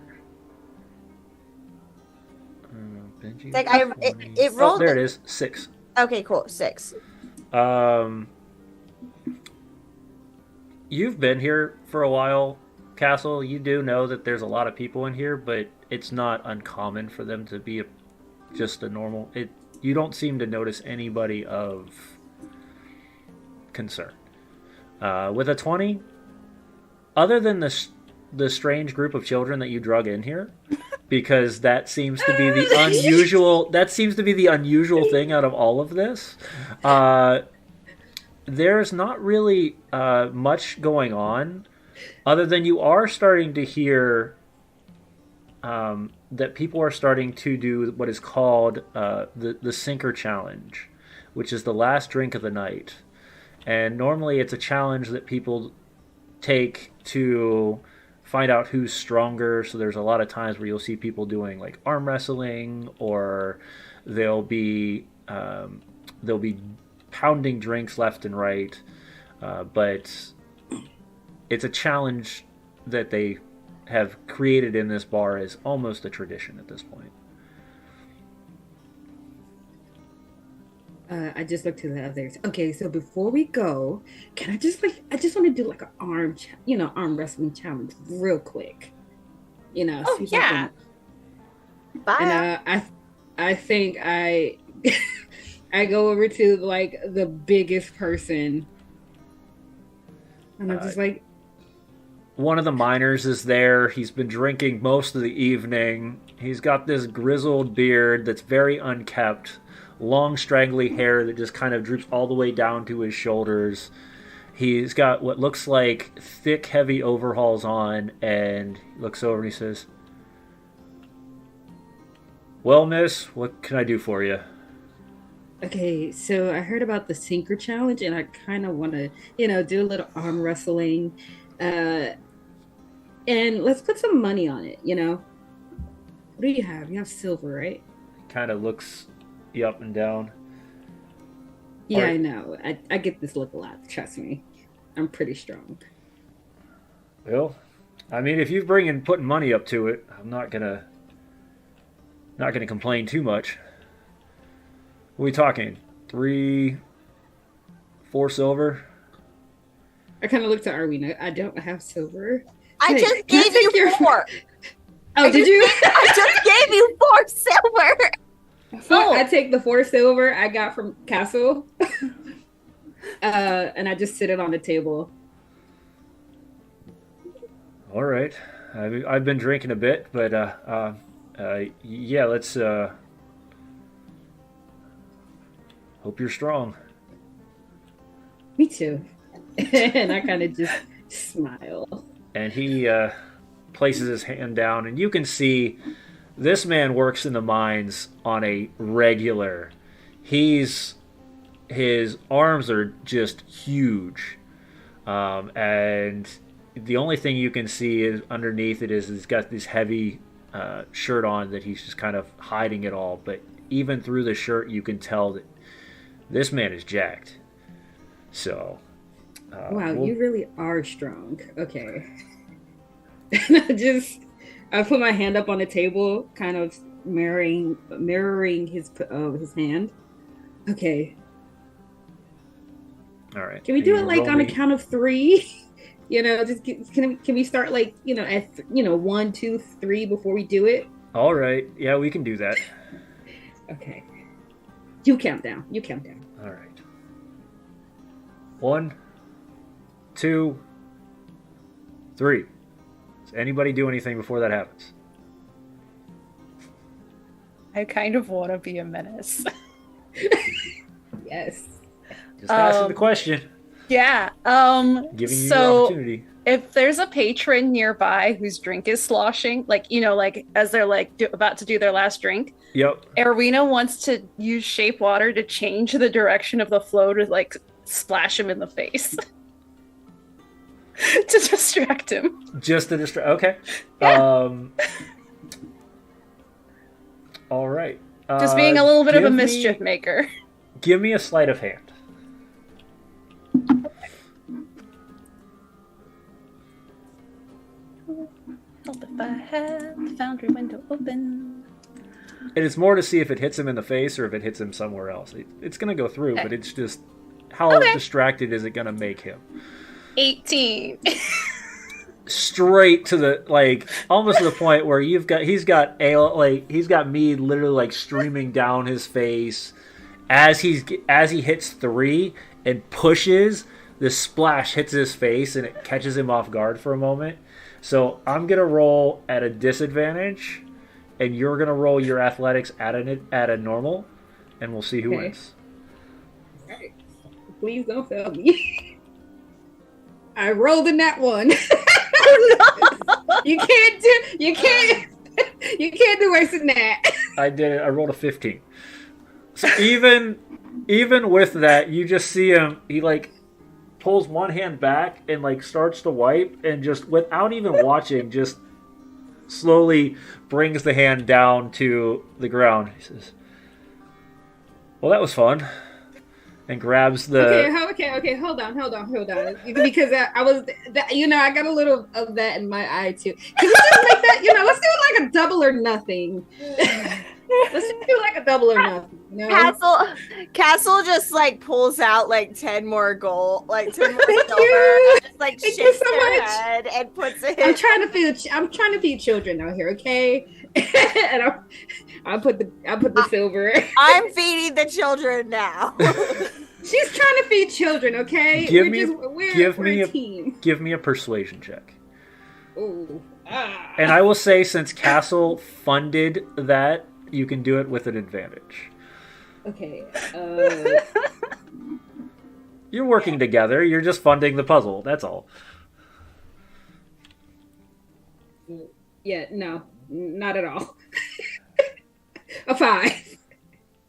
Benji. Like it Oh, rolled. there it is. 6. Okay, cool. 6. You've been here for a while, Kastle. You do know that there's a lot of people in here, but it's not uncommon for them to be just a normal. You don't seem to notice anybody of concern. With a 20, other than the strange group of children that you drug in here, because that seems to be the unusual. That seems to be the unusual thing out of all of this. There's not really much going on, other than you are starting to hear that people are starting to do what is called the Sinker Challenge, which is the last drink of the night. And normally it's a challenge that people take to find out who's stronger. So there's a lot of times where you'll see people doing like arm wrestling, or they'll be pounding drinks left and right. But it's a challenge that they have created in this bar as almost a tradition at this point. I just looked to the others. Okay, so before we go, can I just I just want to do like an arm wrestling challenge real quick. Oh, see if yeah. Bye. And I think I go over to like the biggest person, and I'm just like, one of the miners is there. He's been drinking most of the evening. He's got this grizzled beard that's very unkept. Long, straggly hair that just kind of droops all the way down to his shoulders. He's got what looks like thick, heavy overalls on, and he looks over and he says, Well, miss, what can I do for you? Okay, so I heard about the sinker challenge, and I kind of want to, do a little arm wrestling, uh, and let's put some money on it. What do you have? You have silver, right? Kind of looks you up and down. Yeah, I know. I get this look a lot. Trust me, I'm pretty strong. Well, I mean, if you're putting money up to it, I'm not gonna complain too much. What are we talking? 3, 4 silver? I kind of looked at Aerwyna. I don't have silver. I Hey, just can I gave take you your- 4. Oh, did you? I just gave you 4 silver. So I take the 4 silver I got from Kastle, and I just sit it on the table. All right. I've been drinking a bit, but yeah, let's hope you're strong. Me too. And I kind of just smile. And he places his hand down, and you can see this man works in the mines on a regular. His arms are just huge, and the only thing you can see is underneath it is he's got this heavy shirt on that he's just kind of hiding it all. But even through the shirt, you can tell that this man is jacked. So, Wow, you really are strong. Okay. And I put my hand up on the table, kind of mirroring his hand. Okay. All right. Can we do You it like roll on a me- count of 3? Can we start like at 1, 2, 3 before we do it? All right. Yeah, we can do that. Okay. You count down. All right. 1, 2, 3. Does anybody do anything before that happens? I kind of want to be a menace. Yes. Just asking the question. Yeah. Giving you the So opportunity. if there's a patron nearby whose drink is sloshing, like as they're about to do their last drink, Yep. Aerwyna wants to use shape water to change the direction of the flow to like splash him in the face. To distract him. Just to distract. Okay. Yeah. All right. Just being a little bit of a give me- mischief maker. Give me a sleight of hand. Help if I had the foundry window open. And it's more to see if it hits him in the face or if it hits him somewhere else. It's going to go through, Okay. but it's just how Okay. distracted is it going to make him? 18. Straight to the almost to the point where he's got mead literally streaming down his face as he hits 3 and pushes. This splash hits his face and it catches him off guard for a moment. So I'm gonna roll at a disadvantage, and you're gonna roll your athletics at a normal, and we'll see who Okay. wins. Right. Please don't fail me. I rolled in that one. You can't do worse than that. I did it. I rolled a 15. So even with that, you just see him. He pulls one hand back and starts to wipe, and just without even watching, just slowly brings the hand down to the ground. He says, "Well, that was fun," and grabs the. Okay. Hold on. Because I got a little of that in my eye too. Can we just make that? Let's do it like a double or nothing. Let's just do like a double or nothing. Kastle just pulls out 10 more gold, 10 more silver, you. and just Thank you shakes so their much. head and puts it. I'm trying to feed children out here, okay? And I put the silver. I'm feeding the children now. She's trying to feed children, okay? Give We're me a team. Give me a persuasion check. Ooh. Ah. And I will say, since Kastle funded that, you can do it with an advantage. Okay. You're working together. You're just funding the puzzle. That's all. Yeah, no, not at all. A 5.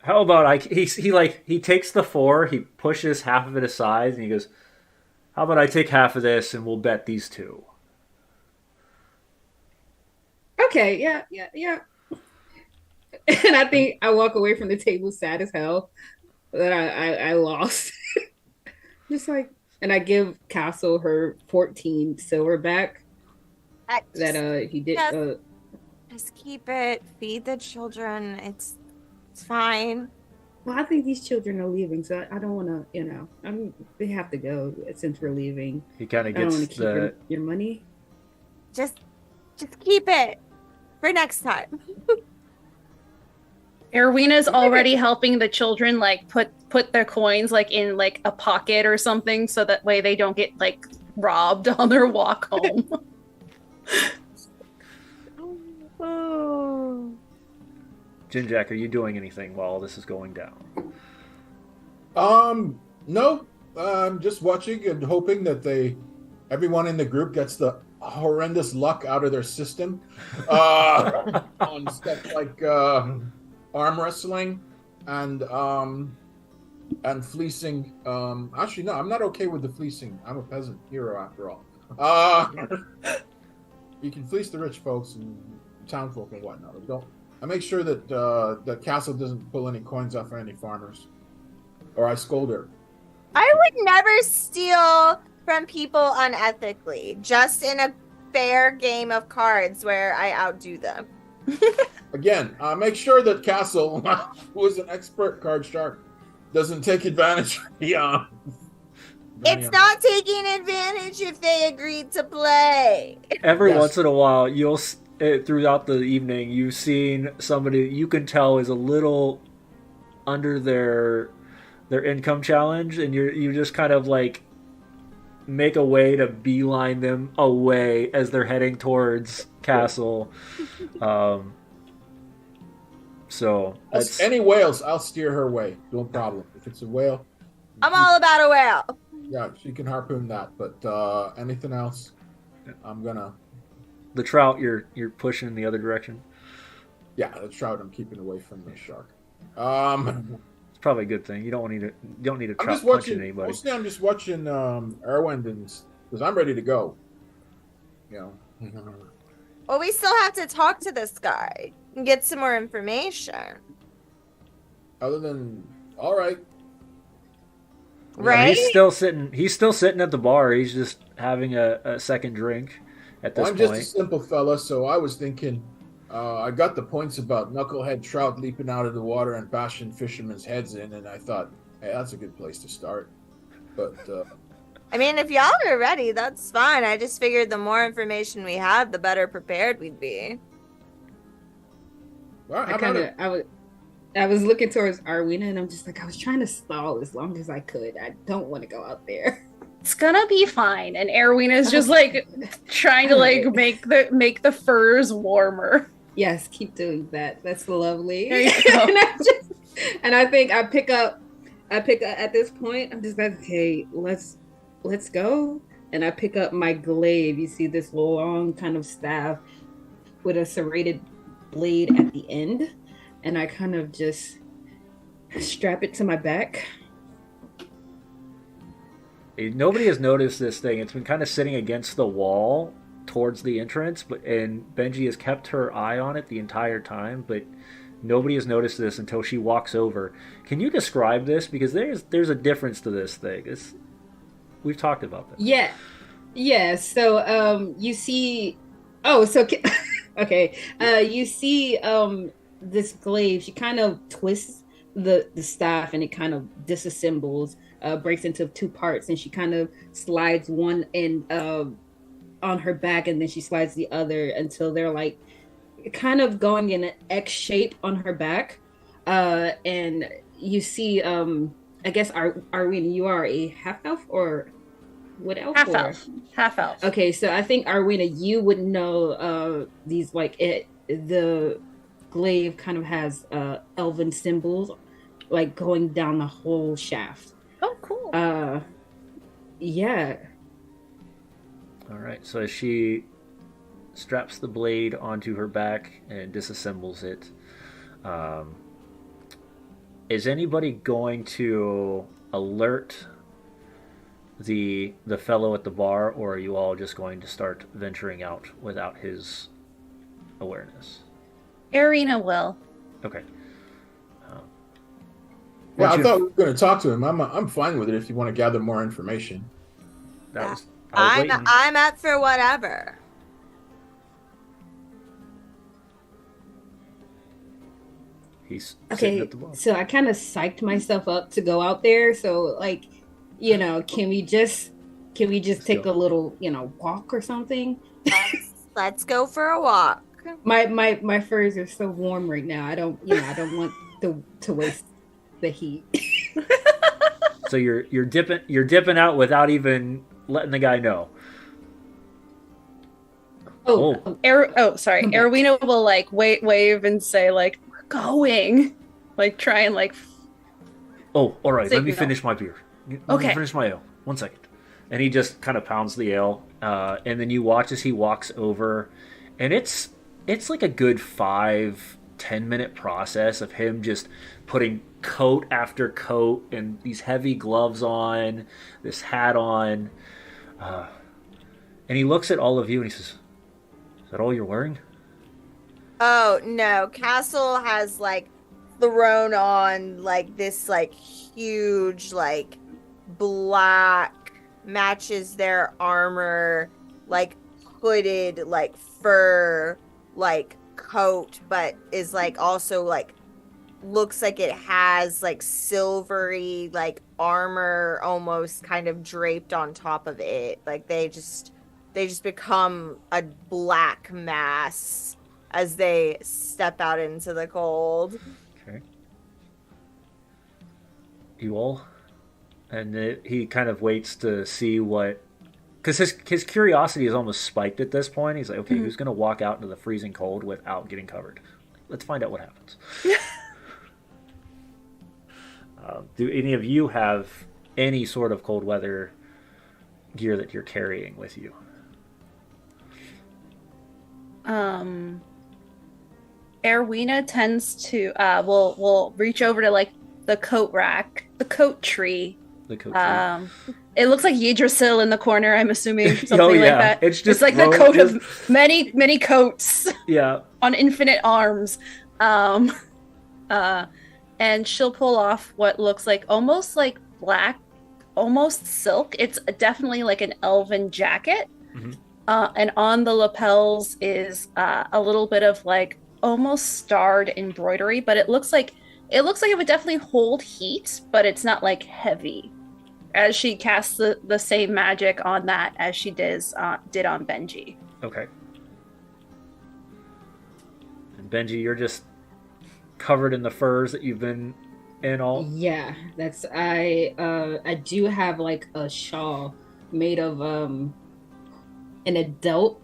How about he takes the 4, he pushes half of it aside, and he goes, "How about I take half of this and we'll bet these 2." Okay, yeah. And I think I walk away from the table sad as hell that I lost. Just like, and I give Kastle her 14 silver back that he did. Just keep it. Feed the children. It's fine. Well, I think these children are leaving, so I don't want to. They have to go since we're leaving. He kind of I don't gets want to keep your money. Just keep it for next time. Aerwyna's already helping the children like put their coins like in like a pocket or something, so that way they don't get like robbed on their walk home. Oh. Ginjack, are you doing anything while this is going down? No. I'm just watching and hoping that everyone in the group gets the horrendous luck out of their system on stuff like arm wrestling and fleecing. Actually, no, I'm not okay with the fleecing. I'm a peasant hero after all. You can fleece the rich folks and townfolk and whatnot. Don't. I make sure that that Kastle doesn't pull any coins off of any farmers, or I scold her. I would never steal from people unethically, just in a fair game of cards where I outdo them. Again, make sure that Kastle, who is an expert card shark, doesn't take advantage of the It's not taking advantage if they agreed to play. Every once in a while, you'll throughout the evening, you've seen somebody you can tell is a little under their income challenge, and you just kind of like make a way to beeline them away as they're heading towards Kastle. So that's any whales, I'll steer her way. No problem. If it's a whale, I'm all about a whale. Yeah, she can harpoon that. But anything else, I'm gonna. The trout, you're pushing in the other direction. Yeah, the trout, I'm keeping away from the shark. It's probably a good thing. You don't need a trout just punching anybody. Mostly, I'm just watching Aerwyna because I'm ready to go. You know. Well, we still have to talk to this guy and get some more information. Other than, all right. Right? Yeah, he's still sitting at the bar. He's just having a second drink at this point. I'm just a simple fella, so I was thinking, I got the points about knucklehead trout leaping out of the water and bashing fishermen's heads in, and I thought, hey, that's a good place to start. But I mean, if y'all are ready, that's fine. I just figured the more information we had, the better prepared we'd be. Well, I was looking towards Aerwyna, and I'm just like, I was trying to stall as long as I could. I don't want to go out there. It's gonna be fine. And Aerwyna's just like trying to like make the furs warmer. Yes, keep doing that. That's lovely. There you go. and I think I pick up at this point. I'm just like, okay, let's go. And I pick up my glaive. You see this long kind of staff with a serrated blade at the end, and I kind of just strap it to my back. Nobody has noticed this thing. It's been kind of sitting against the wall towards the entrance, and Benji has kept her eye on it the entire time, but nobody has noticed this until she walks over. Can you describe this? Because there's a difference to this thing. We've talked about this. Yeah. So you see. Oh, so okay. You see this glaive. She kind of twists the staff, and it kind of disassembles. Breaks into two parts, and she kind of slides one end on her back, and then she slides the other until they're like kind of going in an X shape on her back. And you see, I guess Aerwyna, you are a half elf or what elf? Half elf. Okay, so I think Aerwyna, you would know these like the glaive kind of has elven symbols like going down the whole shaft. Oh, cool. Yeah. All right. So as she straps the blade onto her back and disassembles it, Is anybody going to alert the fellow at the bar, or are you all just going to start venturing out without his awareness? Aerwyna will. Okay. Yeah, Once I you- thought we were going to talk to him. I'm fine with it if you want to gather more information. I was I'm waiting. I'm up for whatever. He's sitting Okay, at the bar. so I kind of psyched myself up to go out there. So, like, you know, can we just take go. a little, walk or something? Let's go for a walk. My furs are so warm right now. I don't want to waste the heat. So you're dipping out without even letting the guy know. Oh, Sorry. Come back. Aerwyna will like wave and say like, "We're going." Like try and like. Oh, all right. Let me Signal. finish my beer. Let me Okay. finish my ale. 1 second. And he just kind of pounds the ale, and then you watch as he walks over, and it's like a good 5-10 minute process of him just putting coat after coat and these heavy gloves on, this hat on, and he looks at all of you and he says, "Is that all you're wearing?" Oh no, Kastle has like thrown on like this like huge like black matches their armor like hooded like fur like coat, but is like also like looks like it has like silvery like armor almost kind of draped on top of it. Like they just become a black mass as they step out into the cold. Okay. You all? And he kind of waits to see what... Because his curiosity is almost spiked at this point. He's like, okay, who's going to walk out into the freezing cold without getting covered? Let's find out what happens. Do any of you have any sort of cold weather gear that you're carrying with you? Aerwyna tends to will reach over to like the coat rack, the coat tree. The coat It looks like Yggdrasil in the corner. I'm assuming something Oh, like yeah. that. It's just like the coat rows. of many coats Yeah. on infinite arms. And she'll pull off what looks like almost like black, almost silk. It's definitely like an elven jacket. Mhm. And on the lapels is a little bit of like almost starred embroidery, but it looks like it would definitely hold heat, but it's not like heavy. As she casts the same magic on that as she did on Benji. Okay. And Benji, you're just covered in the furs that you've been in all. Yeah, that's I do have like a shawl made of an adult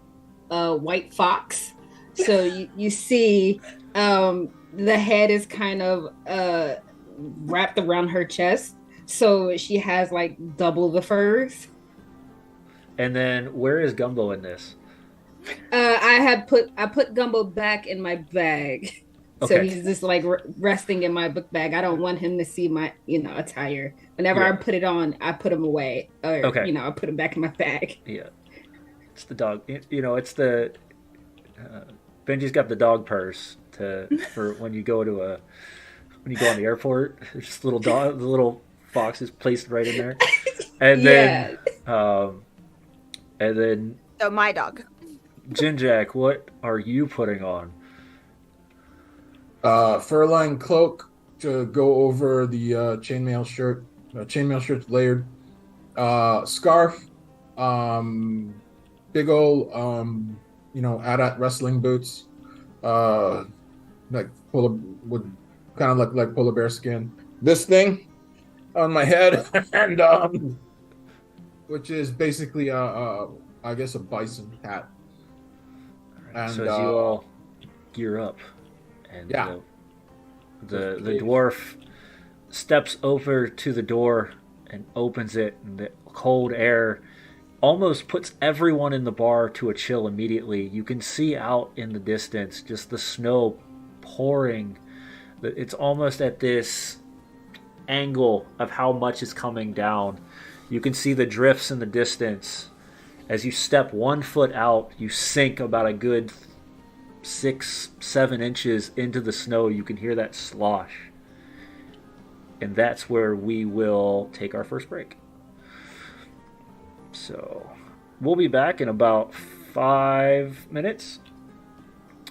white fox. So you see the head is kind of wrapped around her chest. So she has like double the furs. And then where is Gumbo in this? I put Gumbo back in my bag. So Okay. he's just like resting in my book bag. I don't want him to see my, attire. Whenever I put it on, I put him away. Or, Okay. I put him back in my bag. Yeah. It's the dog. It's the... Benji's got the dog purse for when you go on the airport. There's just little dog, the little fox is placed right in there. And then, So my dog. Ginjack, what are you putting on? Fur-lined cloak to go over the chainmail shirt. Chainmail shirt's layered. Scarf. Big old, AT-AT wrestling boots. Like kind of like polar bear skin. This thing on my head, and which is basically I guess a bison hat. And So as you all gear up, and Yeah. the dwarf steps over to the door and opens it, and the cold air almost puts everyone in the bar to a chill immediately. You can see out in the distance just the snow pouring It's almost at this angle of how much is coming down. You can see the drifts in the distance. As you step 1 foot out, you sink about a good 6-7 inches into the snow. You can hear that slosh. And that's where we will take our first break. So we'll be back in about 5 minutes.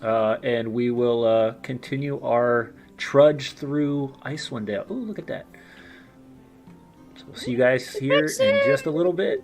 And we will continue our trudge through Icewind Dale. Oh, look at that. So we'll see you guys here in just a little bit.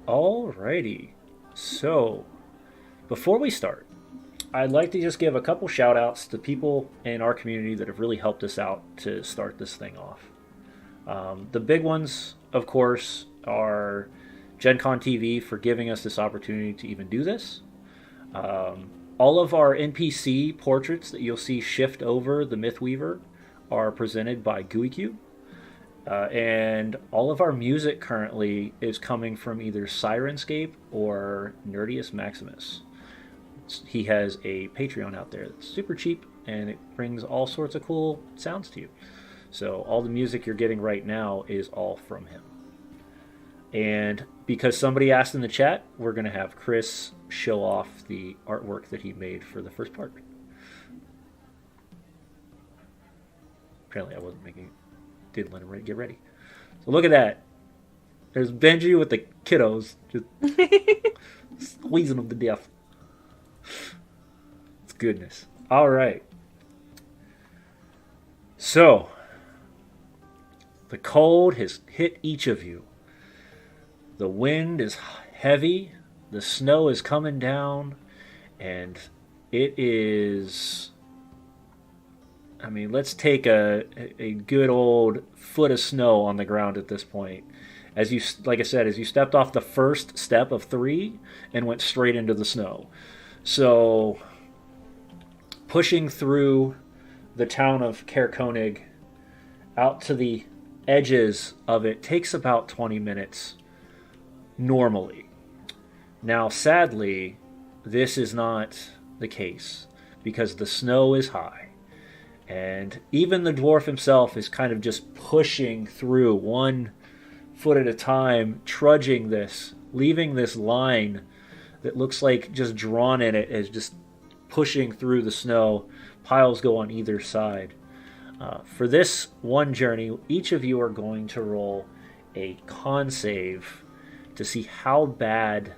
Alrighty. So, before we start, I'd like to just give a couple shout outs to people in our community that have really helped us out to start this thing off. The big ones, of course, are GenconTV for giving us this opportunity to even do this. All of our NPC portraits that you'll see shift over the Mythweaver are presented by GUICube. And all of our music currently is coming from either Sirenscape or Nerdius Maximus. He has a Patreon out there that's super cheap, and it brings all sorts of cool sounds to you. So all the music you're getting right now is all from him. And because somebody asked in the chat, we're going to have Chris show off the artwork that he made for the first part. Apparently I wasn't making it. Didn't let him get ready. So look at that. There's Benji with the kiddos just squeezing them to death. It's goodness. All right. So, the cold has hit each of you. The wind is heavy. The snow is coming down. And it is... I mean, let's take a good old foot of snow on the ground at this point. As you, like I said, as you stepped off the first step of 3 and went straight into the snow. So, pushing through the town of Caer Konig out to the edges of it takes about 20 minutes normally. Now, sadly, this is not the case because the snow is high. And even the dwarf himself is kind of just pushing through 1 foot at a time, trudging this, leaving this line that looks like just drawn in it as just pushing through the snow. Piles go on either side. For this one journey, each of you are going to roll a con save to see how bad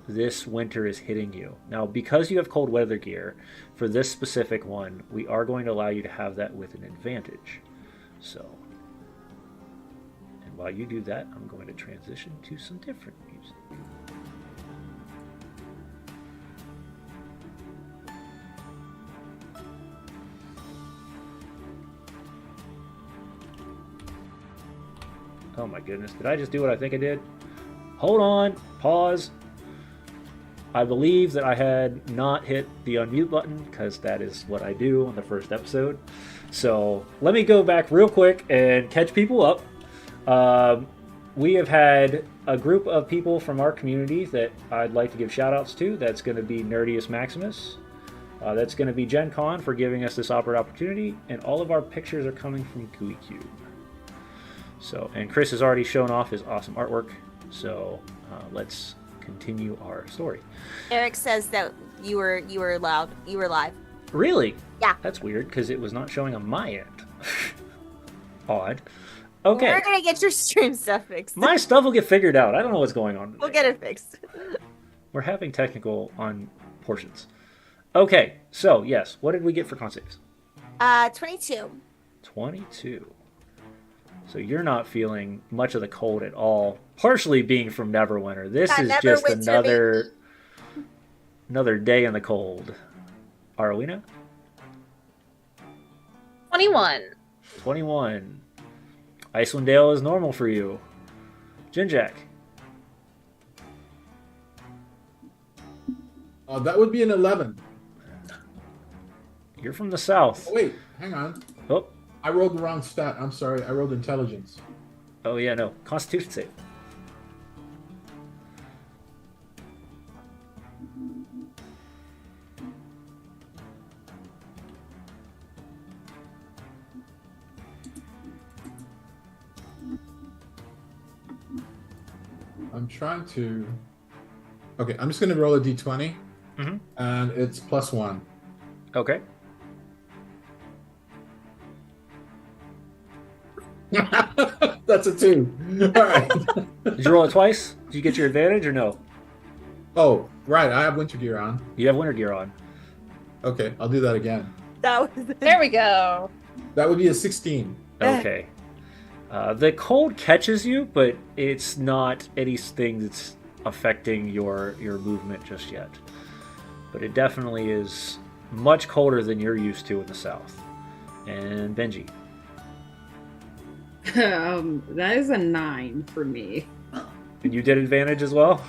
this winter is hitting you. Now, because you have cold weather gear, for this specific one, we are going to allow you to have that with an advantage. So, and while you do that, I'm going to transition to some different music. Oh my goodness, did I just do what I think I did? Hold on, pause. I believe that I had not hit the unmute button because that is what I do on the first episode. So let me go back real quick and catch people up. We have had a group of people from our community that I'd like to give shout outs to. That's going to be Nerdius Maximus. That's going to be Gen Con for giving us this opportunity. And all of our pictures are coming from GUICube. So, and Chris has already shown off his awesome artwork. So let's continue our story. Erik says that you were loud. You were live. Really? Yeah. That's weird because it was not showing on my end. Odd. Okay. We're gonna get your stream stuff fixed. My stuff will get figured out. I don't know what's going on today. We'll get it fixed. We're having technical on portions. Okay, so yes, what did we get for con saves? 22. 22. So you're not feeling much of the cold at all. Partially being from Neverwinter. This is just another day in the cold. Aerwyna? 21. 21. Icewind Dale is normal for you. Ginjack? That would be an 11. You're from the south. Oh, wait, hang on. Oh. I rolled the wrong stat. I'm sorry. I rolled intelligence. Oh, yeah, no. Constitution save. I'm trying to... Okay, I'm just going to roll a d20. Mm-hmm. And it's +1. Okay. That's a 2. All right. Did you roll it twice? Did you get your advantage or no? Oh, right. I have winter gear on. You have winter gear on. Okay, I'll do that again. That was There we go. That would be a 16. Okay. The cold catches you, but it's not anything that's affecting your movement just yet. But it definitely is much colder than you're used to in the south. And Benji. That is a 9 for me. And you did advantage as well?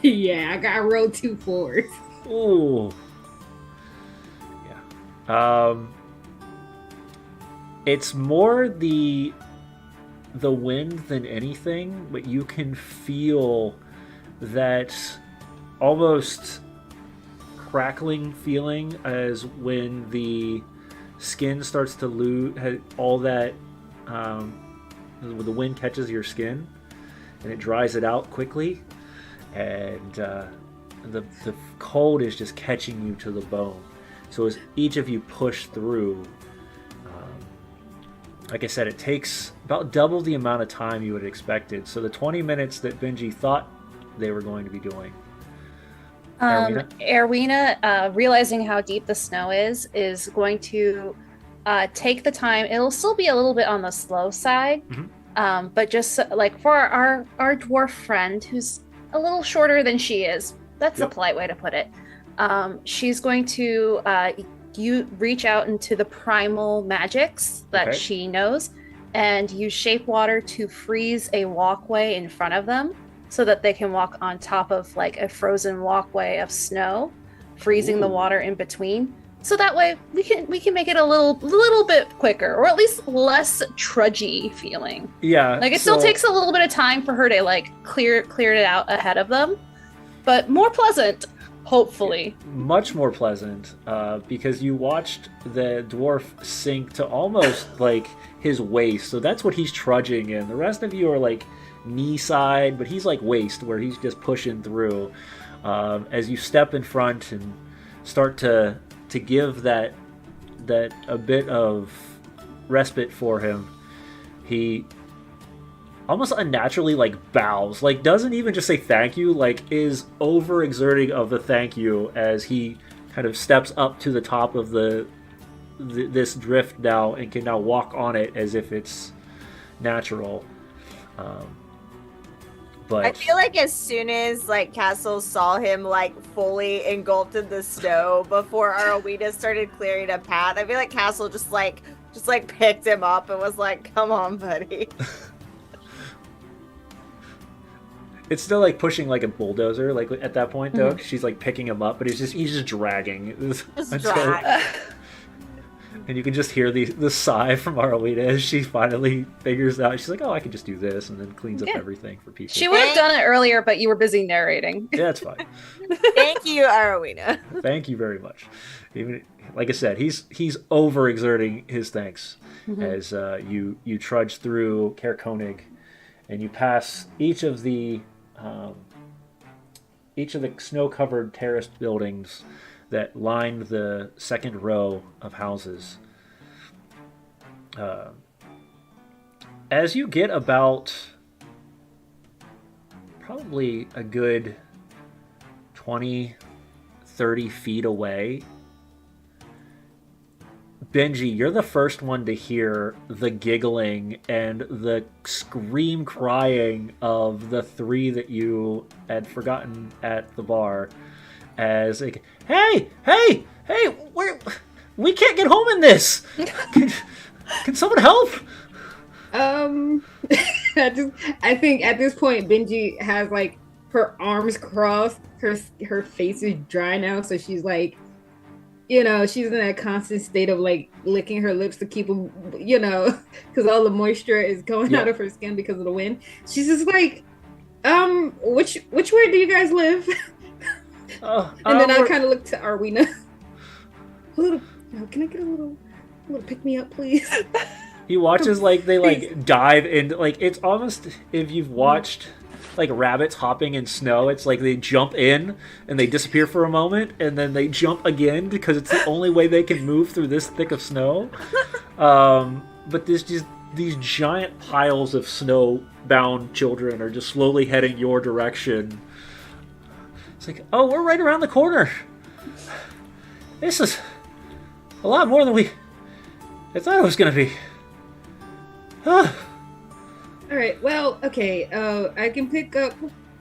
Yeah, I rolled 2 4s. Ooh. Yeah. It's more the wind than anything, but you can feel that almost crackling feeling as when the skin starts to lose all that when the wind catches your skin and it dries it out quickly, and the cold is just catching you to the bone. So as each of you push through, like I said, it takes about double the amount of time you would have expected. So the 20 minutes that Benji thought they were going to be doing. Aerwyna, realizing how deep the snow is going to take the time. It'll still be a little bit on the slow side, but just like for our dwarf friend who's a little shorter than she is. That's a polite way to put it. She's going to you reach out into the primal magics that she knows and use shape water to freeze a walkway in front of them so that they can walk on top of like a frozen walkway of snow, freezing the water in between. So that way we can make it a little bit quicker, or at least less trudgy feeling. Yeah. Like it still takes a little bit of time for her to like clear it out ahead of them, but more pleasant. Hopefully. Much more pleasant, because you watched the dwarf sink to almost like his waist. So that's what he's trudging in. The rest of you are like knee side, but he's like waist, where he's just pushing through. As you step in front and start to give that a bit of respite for him, he almost unnaturally like bows, like doesn't even just say thank you, like is overexerting of the thank you as he kind of steps up to the top of this drift now and can now walk on it as if it's natural. But I feel like as soon as like Kastle saw him like fully engulfed in the snow before Aerwyna started clearing a path, I feel like Kastle just picked him up and was like, "Come on, buddy." it's still like pushing like a bulldozer, like at that point though. She's like picking him up, but he's just dragging. And you can just hear the sigh from Aerwyna as she finally figures out. She's like, "Oh, I can just do this," and then cleans up everything for people. She would have done it earlier, but you were busy narrating. Yeah, it's fine. Thank you, Aerwyna. Thank you very much. Even like I said, he's overexerting his thanks as you trudge through Caer Konig, and you pass each of the snow-covered terraced buildings that lined the second row of houses. As you get about probably a good 20, 30 feet away, Benji, you're the first one to hear the giggling and the scream crying of the three that you had forgotten at the bar. As like, hey, we can't get home in this. Can someone help? I think at this point Benji has like her arms crossed, her face is dry now, so she's like, she's in that constant state of like licking her lips to keep them, because all the moisture is going out of her skin because of the wind. She's just like, which way do you guys live? And then I kind of look to Aerwyna. Can I get a little pick me up, please? He watches like they like dive into, like, it's almost, if you've watched like rabbits hopping in snow, it's like they jump in and they disappear for a moment and then they jump again because it's the only way they can move through this thick of snow. But there's just these giant piles of snow-bound children are just slowly heading your direction. It's like, oh, we're right around the corner. This is a lot more than I thought it was going to be. All right, well, okay, I can pick up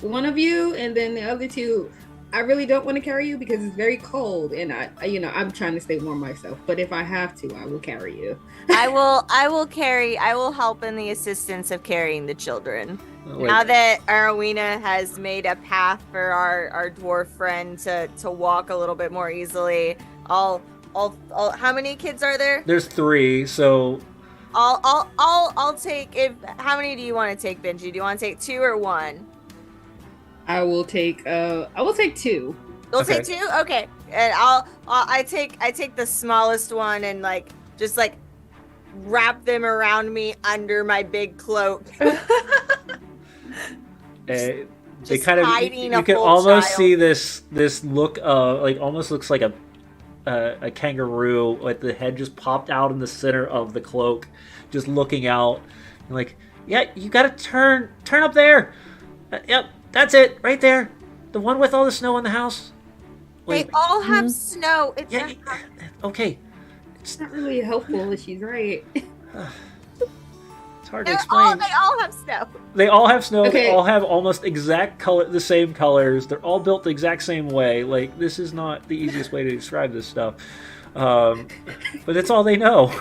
one of you, and then the other two, I really don't want to carry you because it's very cold, and I'm trying to stay warm myself. But if I have to, I will carry you. I will help in the assistance of carrying the children. Like, Now that Aerwyna has made a path for our dwarf friend to walk a little bit more easily, I'll how many kids are there? there's 3, so I'll take how many do you want to take, Benji? Do you want to take 2 or 1? I will take 2. You'll Okay. take 2? Okay. And I take the smallest one and just wrap them around me under my big cloak. they Just kind of hiding you a can full almost child. see this look almost looks like a kangaroo with the head just popped out in the center of the cloak, just looking out, and like, yeah, you gotta turn up there. Yep, that's it right there, the one with all the snow in the house. They all have snow. It's yeah, not- okay, It's not really helpful. She's right. it's hard to explain. They all have snow. They all have snow. Okay. They all have almost the same colors. They're all built the exact same way. Like, this is not the easiest way to describe this stuff. But that's all they know.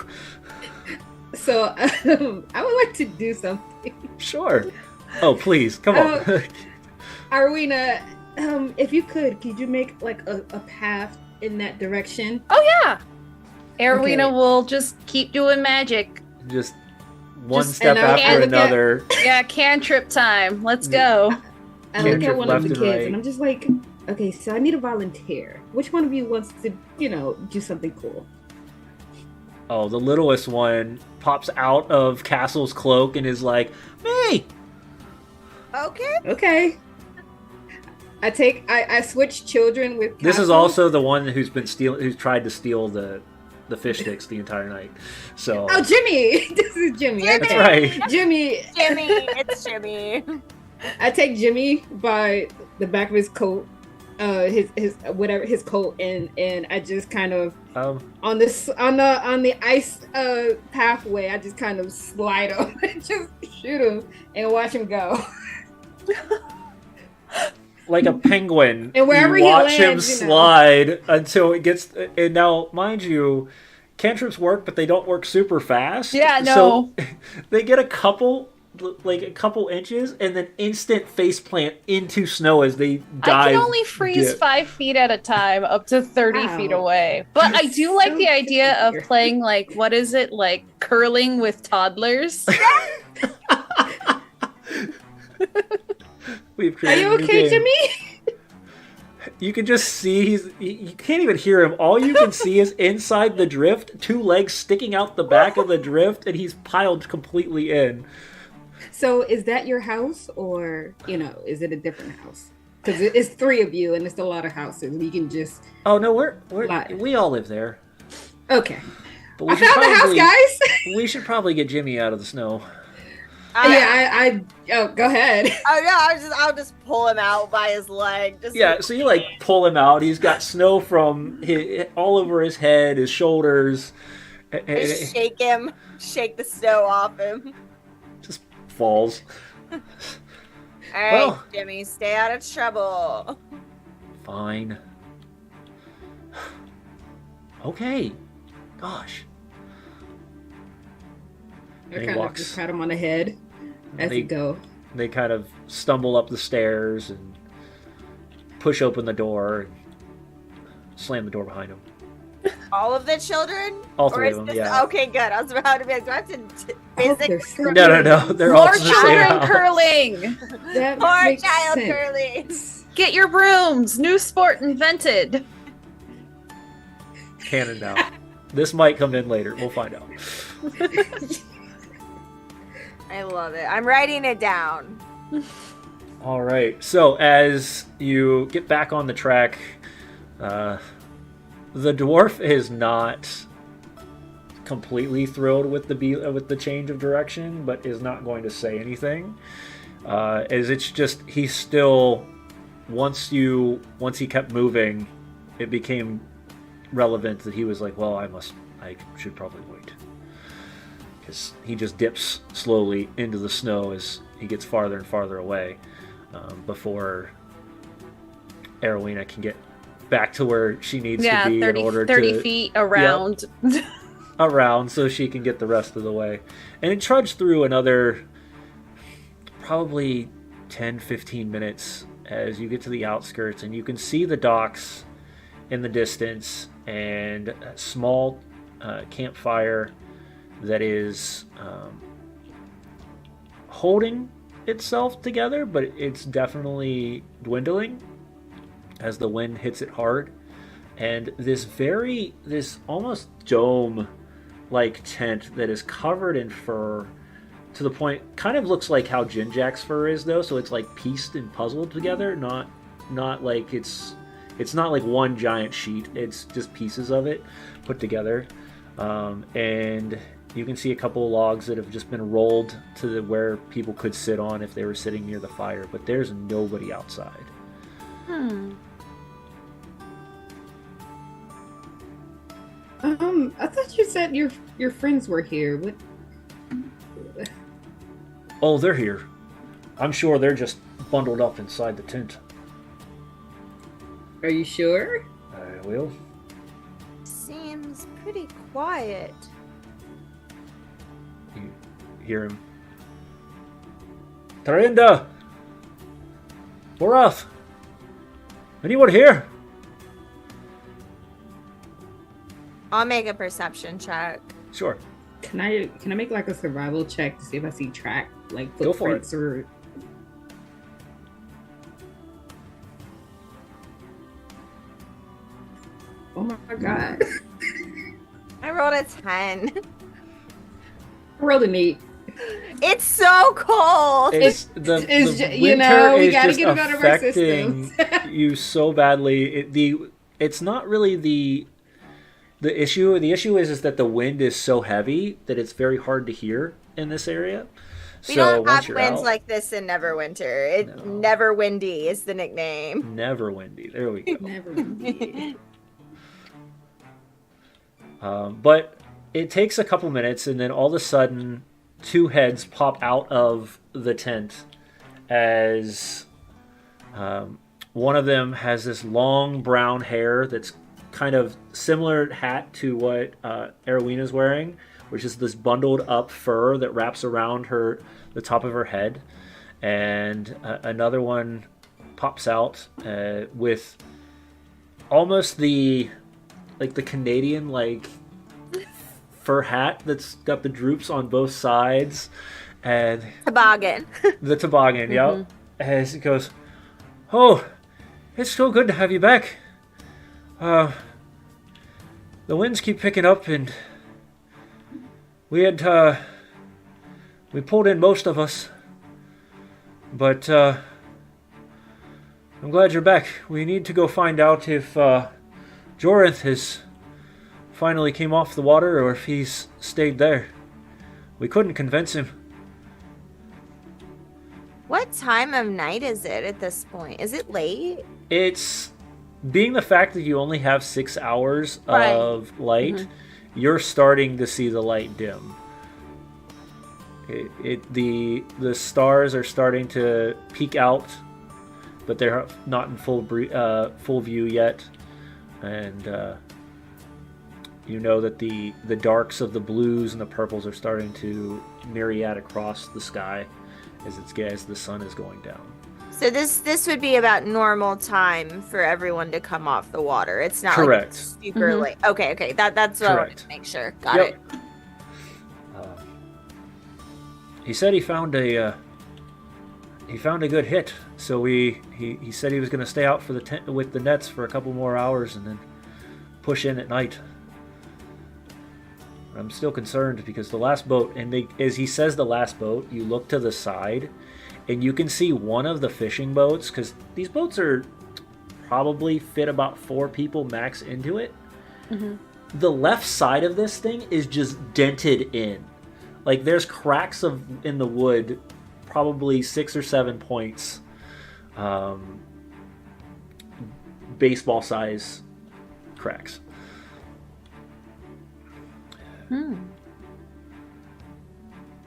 So I would like to do something. Sure. Oh, please, come on. Aerwyna, if you could you make a path in that direction? Oh yeah. Aerwyna Okay. will just keep doing magic. Just one Just- step and I after look at- another. Yeah, cantrip time. Let's go. I look Cantrip at one of left the and kids right. and I'm just like, okay, so I need a volunteer. Which one of you wants to, do something cool? Oh, the littlest one pops out of Castle's cloak and is like, me! Okay. Okay. I switch children with This is Kastle. also the one who's tried to steal the fish sticks the entire night. So Oh, Jimmy! This is Jimmy. that's Okay. right. Jimmy. Jimmy, it's Jimmy. I take Jimmy by the back of his coat, his coat, and I just kind of on the ice pathway. I just kind of slide him, and just shoot him, and watch him go. Like a penguin, And wherever you he watch him lands, slide until it gets. And now, mind you, cantrips work, but they don't work super fast. Yeah, So they get a couple inches, and then instant faceplant into snow as they dive. I can only freeze dip. 5 feet at a time, up to 30 Ow. feet away. But I do like So the idea of weird. playing what is it, curling with toddlers. We've Are created you a new okay, game. Jimmy? You can just see you can't even hear him. All you can see is inside the drift, 2 legs sticking out the back of the drift, and he's piled completely in. So is that your house, or is it a different house? Because it's 3 of you, and it's a lot of houses. We can just Oh no, Live. we all live there. okay. But I found the house, guys. We should probably get Jimmy out of the snow. Yeah, go ahead. Oh no, I'll just pull him out by his leg. Just Yeah, so you pull him out. He's got snow from all over his head, his shoulders. just shake him, shake the snow off him. Just falls. All right, Well. Jimmy, stay out of trouble. Fine. Okay. Gosh. I And he kind of walks. just pat him on the head as They- you go. They kind of stumble up the stairs and push open the door and slam the door behind them. All of the children? All Or 3 is of them, this- yeah. Okay, good. I was about to be like, do I have to they're physically so No, they're all More in the same children house. curling. That Poor makes child sense. Curly. Get your brooms. New sport invented. Canon now. This might come in later. We'll find out. I love it. I'm writing it down. All right. So as you get back on the track, the dwarf is not completely thrilled with the change of direction, but is not going to say anything. As it's just he's still once he kept moving, it became relevant that he was like, well, I should probably wait. Because he just dips slowly into the snow as he gets farther and farther away. before Aerwyna can get back to where she needs to be 30, in order 30 to feet around. Yep, around so she can get the rest of the way. And it trudged through another probably 10-15 minutes as you get to the outskirts, and you can see the docks in the distance and a small campfire that is holding itself together, but it's definitely dwindling as the wind hits it hard. And this almost dome like tent that is covered in fur to the point, kind of looks like how Ginjack's fur is though, so it's like pieced and puzzled together, not like it's not like one giant sheet, it's just pieces of it put together. And you can see a couple of logs that have just been rolled to where people could sit on if they were sitting near the fire, but there's nobody outside. I thought you said your friends were here. What? Oh, they're here. I'm sure they're just bundled up inside the tent. Are you sure? I will. Seems pretty quiet. You hear him. Tarinda! Borath! Anyone here? I'll make a perception check. Sure. Can I make like a survival check to see if I see track like Go for footprints or? Oh my god! I rolled a 10. Roll an 8. It's so cold. It's you know, we gotta just get it out of our affecting system. you so badly. It's not really the issue. The issue is that the wind is so heavy that it's very hard to hear in this area. We So don't once have you're winds out, like this in Neverwinter. No. Never Windy is the nickname. never windy. There we go. Never mind. But it takes a couple minutes, and then all of a sudden, two heads pop out of the tent as one of them has this long brown hair that's kind of similar hat to what Aerwyna's wearing, which is this bundled up fur that wraps around the top of her head. And another one pops out with almost the Canadian fur hat that's got the droops on both sides, and Toboggan. the toboggan, yep. As it goes, "Oh, it's so good to have you back. The winds keep picking up, and we pulled in most of us, but I'm glad you're back. We need to go find out if Jorith has finally came off the water or if he's stayed there. We couldn't convince him." What time of night is it at this point? Is it late? It's being the fact that you only have 6 hours Right. of light, you're starting to see the light dim. The stars are starting to peek out, but they're not in full view yet, and you know that the darks of the blues and the purples are starting to myriad across the sky as the sun is going down. So this would be about normal time for everyone to come off the water. It's not Correct. like it's super late. Okay. That's what I wanted Correct. to make sure. Got it. He said he found a good hit, so he said he was going to stay out for the tent with the nets for a couple more hours and then push in at night. I'm still concerned because the last boat, as he says the last boat, you look to the side and you can see one of the fishing boats, because these boats are probably fit about 4 people max into it. The left side of this thing is just dented in. Like there's cracks in the wood, probably 6 or 7 points, baseball size cracks.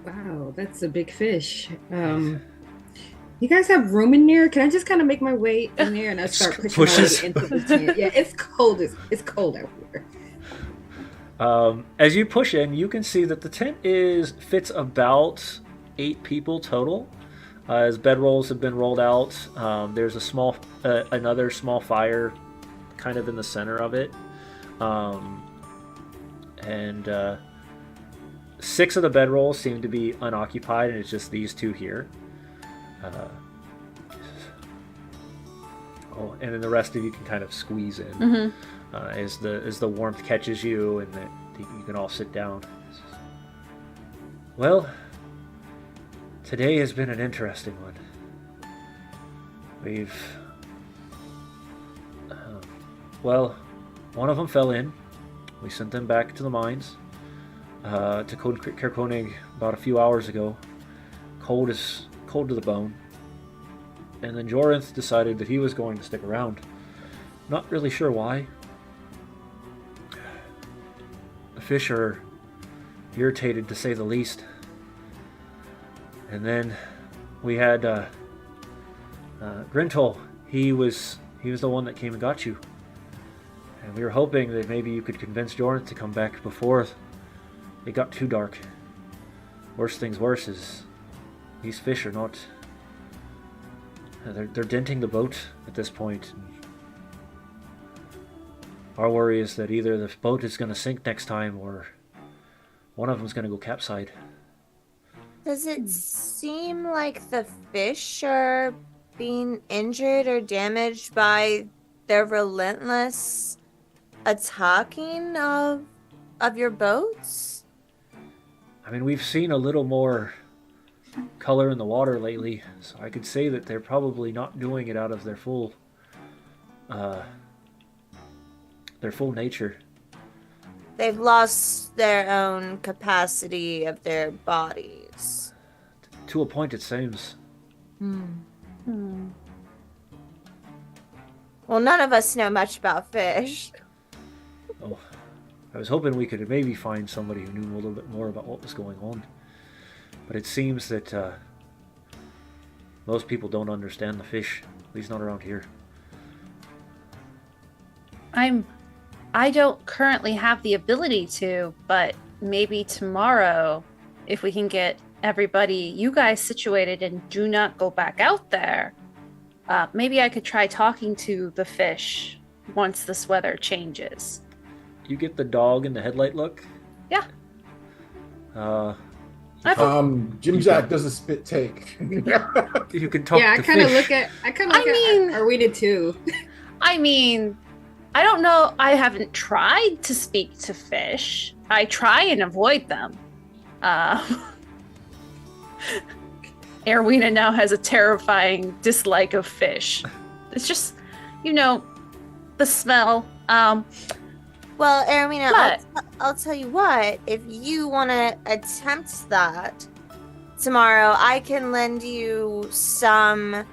Wow, that's a big fish. You guys have room in there? Can I just kind of make my way in there and I start pushing my way into the tent? Yeah, it's cold. It's cold out here. As you push in, you can see that the tent fits about 8 people total. As bedrolls have been rolled out, there's another small fire kind of in the center of it. And 6 of the bedrolls seem to be unoccupied, and it's just these 2 here. And then the rest of you can kind of squeeze in as the warmth catches you, and that you can all sit down. Well, today has been an interesting one. One of them fell in. We sent them back to the mines, to Kerkonig about a few hours ago. Cold to the bone. And then Jorunth decided that he was going to stick around. Not really sure why. The fish are irritated, to say the least. And then we had Grintol. He was the one that came and got you. And we were hoping that maybe you could convince Jorunth to come back before it got too dark. Worst things worse is these fish are not... They're denting the boat at this point. Our worry is that either the boat is going to sink next time, or one of them's going to go capsize. Does it seem like the fish are being injured or damaged by their relentless attacking of your boats? I mean, we've seen a little more color in the water lately, so I could say that they're probably not doing it out of their full nature. They've lost their own capacity of their bodies. To a point, it seems. Well, none of us know much about fish. Oh, I was hoping we could maybe find somebody who knew a little bit more about what was going on. But it seems that most people don't understand the fish, at least not around here. I don't currently have the ability to, but maybe tomorrow, if we can get you guys situated and do not go back out there, maybe I could try talking to the fish once this weather changes. You get the dog in the headlight look? Yeah. Ginjack does a spit take. You can talk. Yeah, I kind of look at Aerwyna too. I mean, I don't know. I haven't tried to speak to fish. I try and avoid them. Aerwyna now has a terrifying dislike of fish. It's just, the smell. Well, Aerwyna, But- I'll tell you what. If you want to attempt that tomorrow, I can lend you some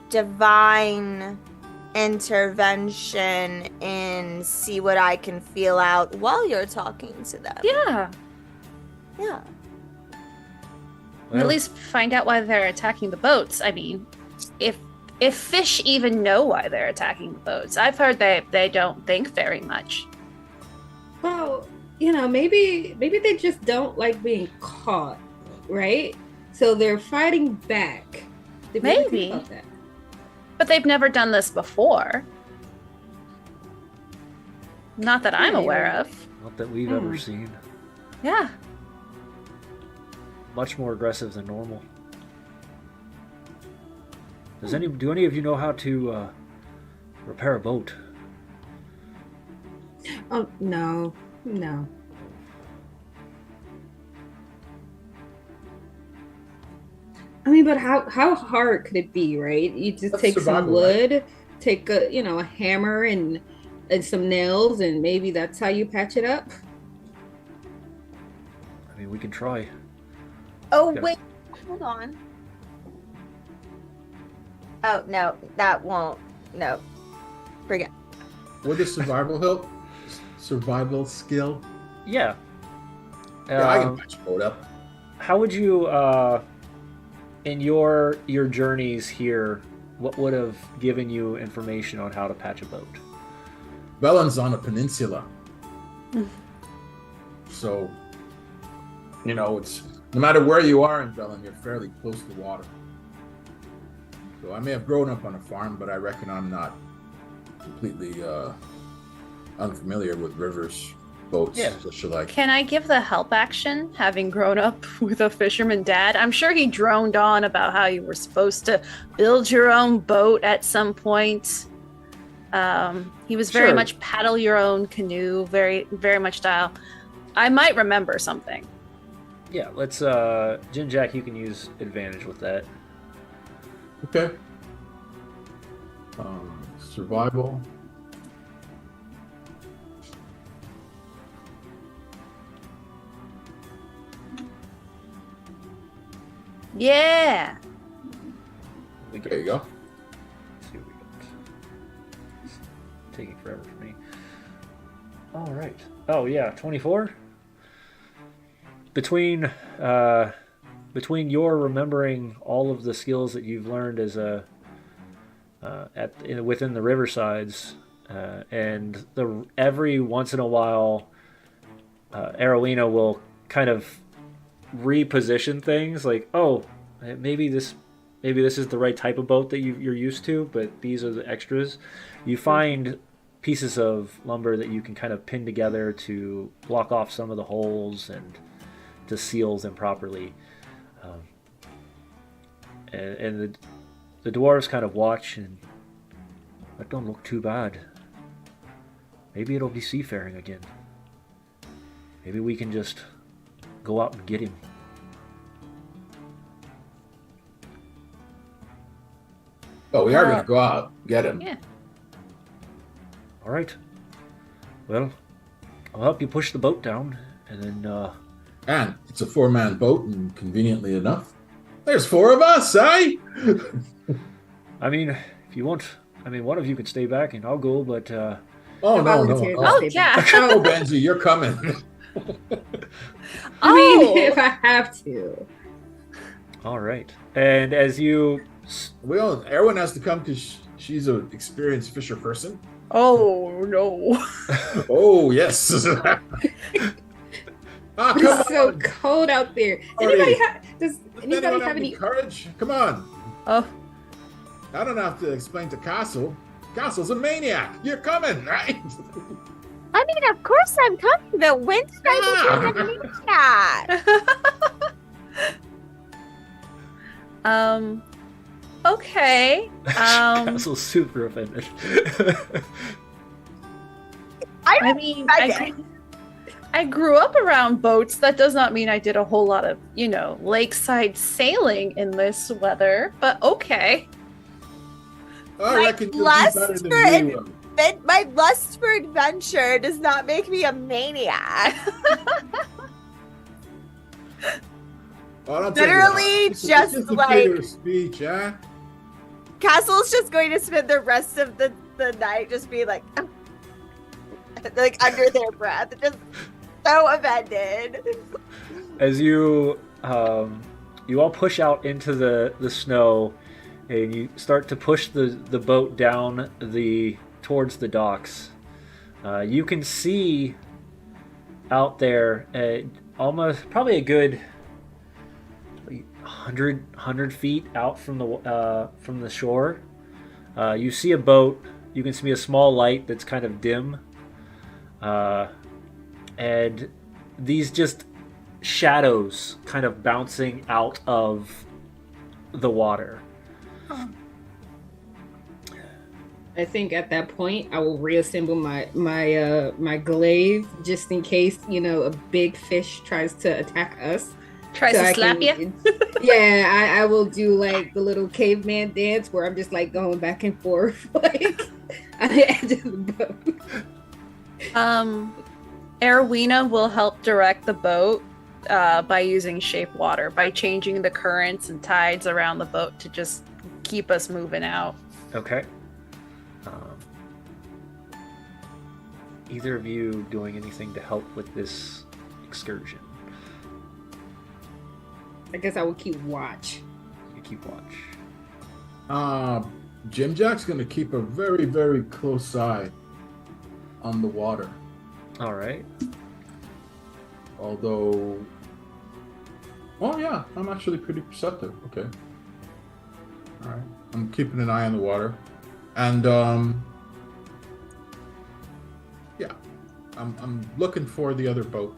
divine intervention and see what I can feel out while you're talking to them. Yeah. Yeah. Well, At least find out why they're attacking the boats. I mean, if fish even know why they're attacking the boats, I've heard they don't think very much. Well, maybe they just don't like being caught, right? So they're fighting back. Did you ever think Maybe. about that? But they've never done this before. Not that I'm Yeah, aware you're of. not that we've ever seen. Yeah. Much more aggressive than normal. Do any of you know how to repair a boat? Oh, no. I mean, but how hard could it be, right? You just That's take some survival, wood, take a hammer and some nails, and maybe that's how you patch it up. I mean, we can try. Oh, Yeah. wait. Hold on. Oh, no. That won't. No. Forget. What is survival help? Survival skill? Yeah. Yeah, I can patch a boat up. How would you in your journeys here, what would have given you information on how to patch a boat? Belen's on a peninsula. So, it's no matter where you are in Belen, you're fairly close to water. So I may have grown up on a farm, but I reckon I'm not completely unfamiliar with rivers, boats, such like. Can I give the help action, having grown up with a fisherman dad? I'm sure he droned on about how you were supposed to build your own boat at some point. He was very much paddle your own canoe, very, very much style. I might remember something. Yeah, let's Ginjack, you can use advantage with that. Okay. Survival. Yeah. There you go. Let's see what we got. It's taking forever for me. All right. Oh yeah, 24. Between your remembering all of the skills that you've learned as within the riversides, and every once in a while, Aerwyna will kind of reposition things, like, oh, maybe this is the right type of boat that you're used to, but these are the extras. You find pieces of lumber that you can kind of pin together to block off some of the holes and to seal them properly. And the dwarves kind of watch, and that don't look too bad. Maybe it'll be seafaring again. Maybe we can just go out and get him. Oh, we are going to go out and get him. Yeah. All right. Well, I'll help you push the boat down, and then... And it's a 4-man boat, and conveniently enough, there's 4 of us, eh? I mean, if you want... I mean, one of you can stay back, and I'll go, but... No. Oh, yeah. Oh, Benji, you're coming. I mean, if I have to. All right. And as you... Well, everyone has to come because she's an experienced fisher person. Oh, no. Oh, yes. It's so cold out there. Does anybody have any courage? Come on. Oh. I don't have to explain to Kastle. Kastle's a maniac. You're coming, right? I mean, of course I'm coming, but when did I become a maniac? Okay. Castle's super offended. I mean, I grew up around boats. That does not mean I did a whole lot of, lakeside sailing in this weather, but okay. I reckon you'll be better than me. My lust for adventure does not make me a maniac. Literally, just like speech, huh? Kastle's just going to spend the rest of the night just being like under their breath, just so offended. As you all push out into the snow, and you start to push the boat down towards the docks, you can see out there almost probably a good 100 feet out from the shore. You see a boat. You can see a small light that's kind of dim, and these just shadows kind of bouncing out of the water. I think at that point I will reassemble my glaive just in case a big fish tries to attack us. Tries to slap you. Yeah, I will do like the little caveman dance where I'm just like going back and forth like on the edge of the boat. Aerwyna will help direct the boat by using shape water, by changing the currents and tides around the boat to just keep us moving out. Okay. Either of you doing anything to help with this excursion? I guess I will keep watch. You keep watch? Ginjack's going to keep a very, very close eye on the water. All right. Although, oh yeah, I'm actually pretty perceptive. Okay. All right. I'm keeping an eye on the water, and yeah, I'm looking for the other boat.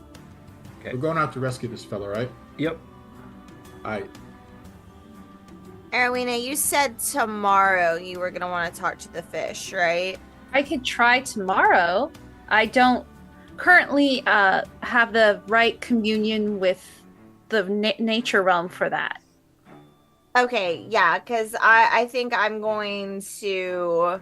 Okay. We're going out to rescue this fella, right? Yep. All right. Aerwyna, you said tomorrow you were going to want to talk to the fish, right? I could try tomorrow. I don't currently have the right communion with the nature realm for that. Okay, yeah, because I think I'm going to...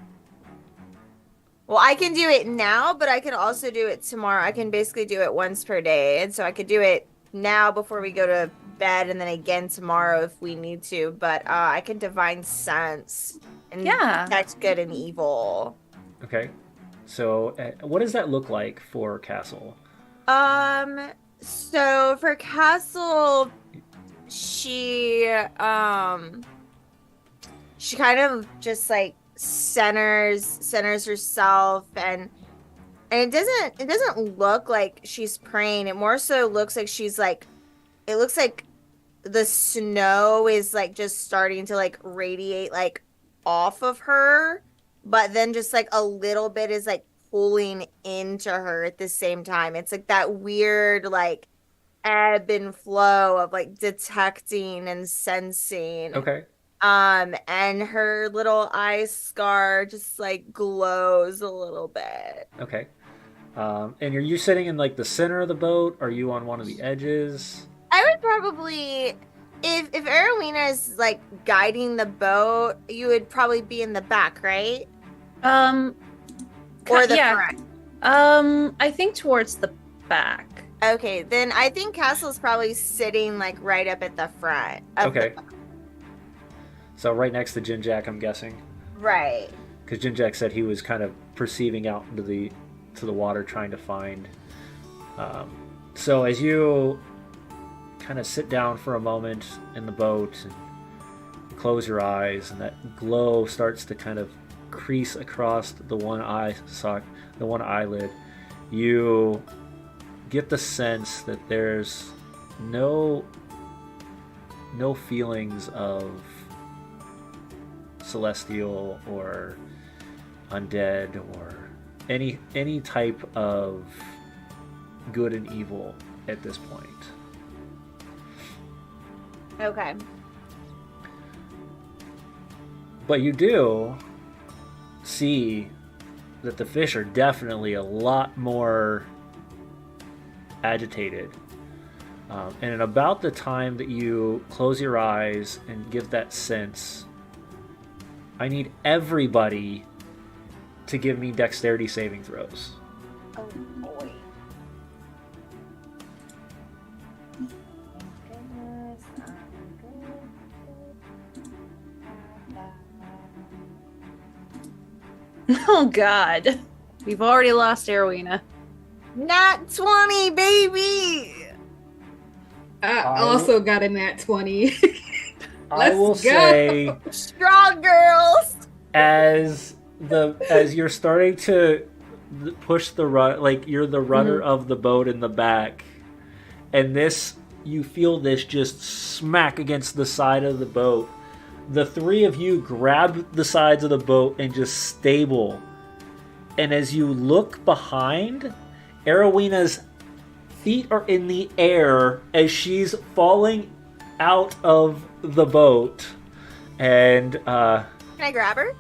Well, I can do it now, but I can also do it tomorrow. I can basically do it once per day. And so I could do it now before we go to bed and then again tomorrow if we need to. But I can divine sense and detect good and evil. Okay. So what does that look like for Kastle? So for Kastle, she kind of just like centers herself, and it doesn't look like she's praying. It more so looks like she's like, it looks like the snow is like just starting to like radiate like off of her, but then just like a little bit is like pulling into her at the same time. It's like that weird like ebb and flow of like detecting and sensing. Okay. And her little eye scar just like glows a little bit. Okay. And are you sitting in like the center of the boat? Are you on one of the edges? I would probably, if Aerwyna is like guiding the boat, you would probably be in the back, right? Or the front. I think towards the back. Okay, then I think Kastle's probably sitting like right up at the front. Okay. So right next to Ginjack, I'm guessing. Right. Because Ginjack said he was kind of perceiving out into the water, trying to find. So as you kind of sit down for a moment in the boat and close your eyes, and that glow starts to kind of crease across the one eyelid, you get the sense that there's no feelings of celestial or undead or any type of good and evil at this point. Okay. But you do see that the fish are definitely a lot more agitated. And at about the time that you close your eyes and give that sense, I need everybody to give me dexterity saving throws. Oh boy. Goodness, Oh God, we've already lost Aerwyna. Nat 20, baby! I also got a nat 20. I will go. say, Strong girls! as you're starting to push the run, like you're the runner of the boat in the back, and you feel this just smack against the side of the boat. The three of you grab the sides of the boat and just stable. And as you look behind, Aerwyna's feet are in the air as she's falling out of the boat. And Can I grab her?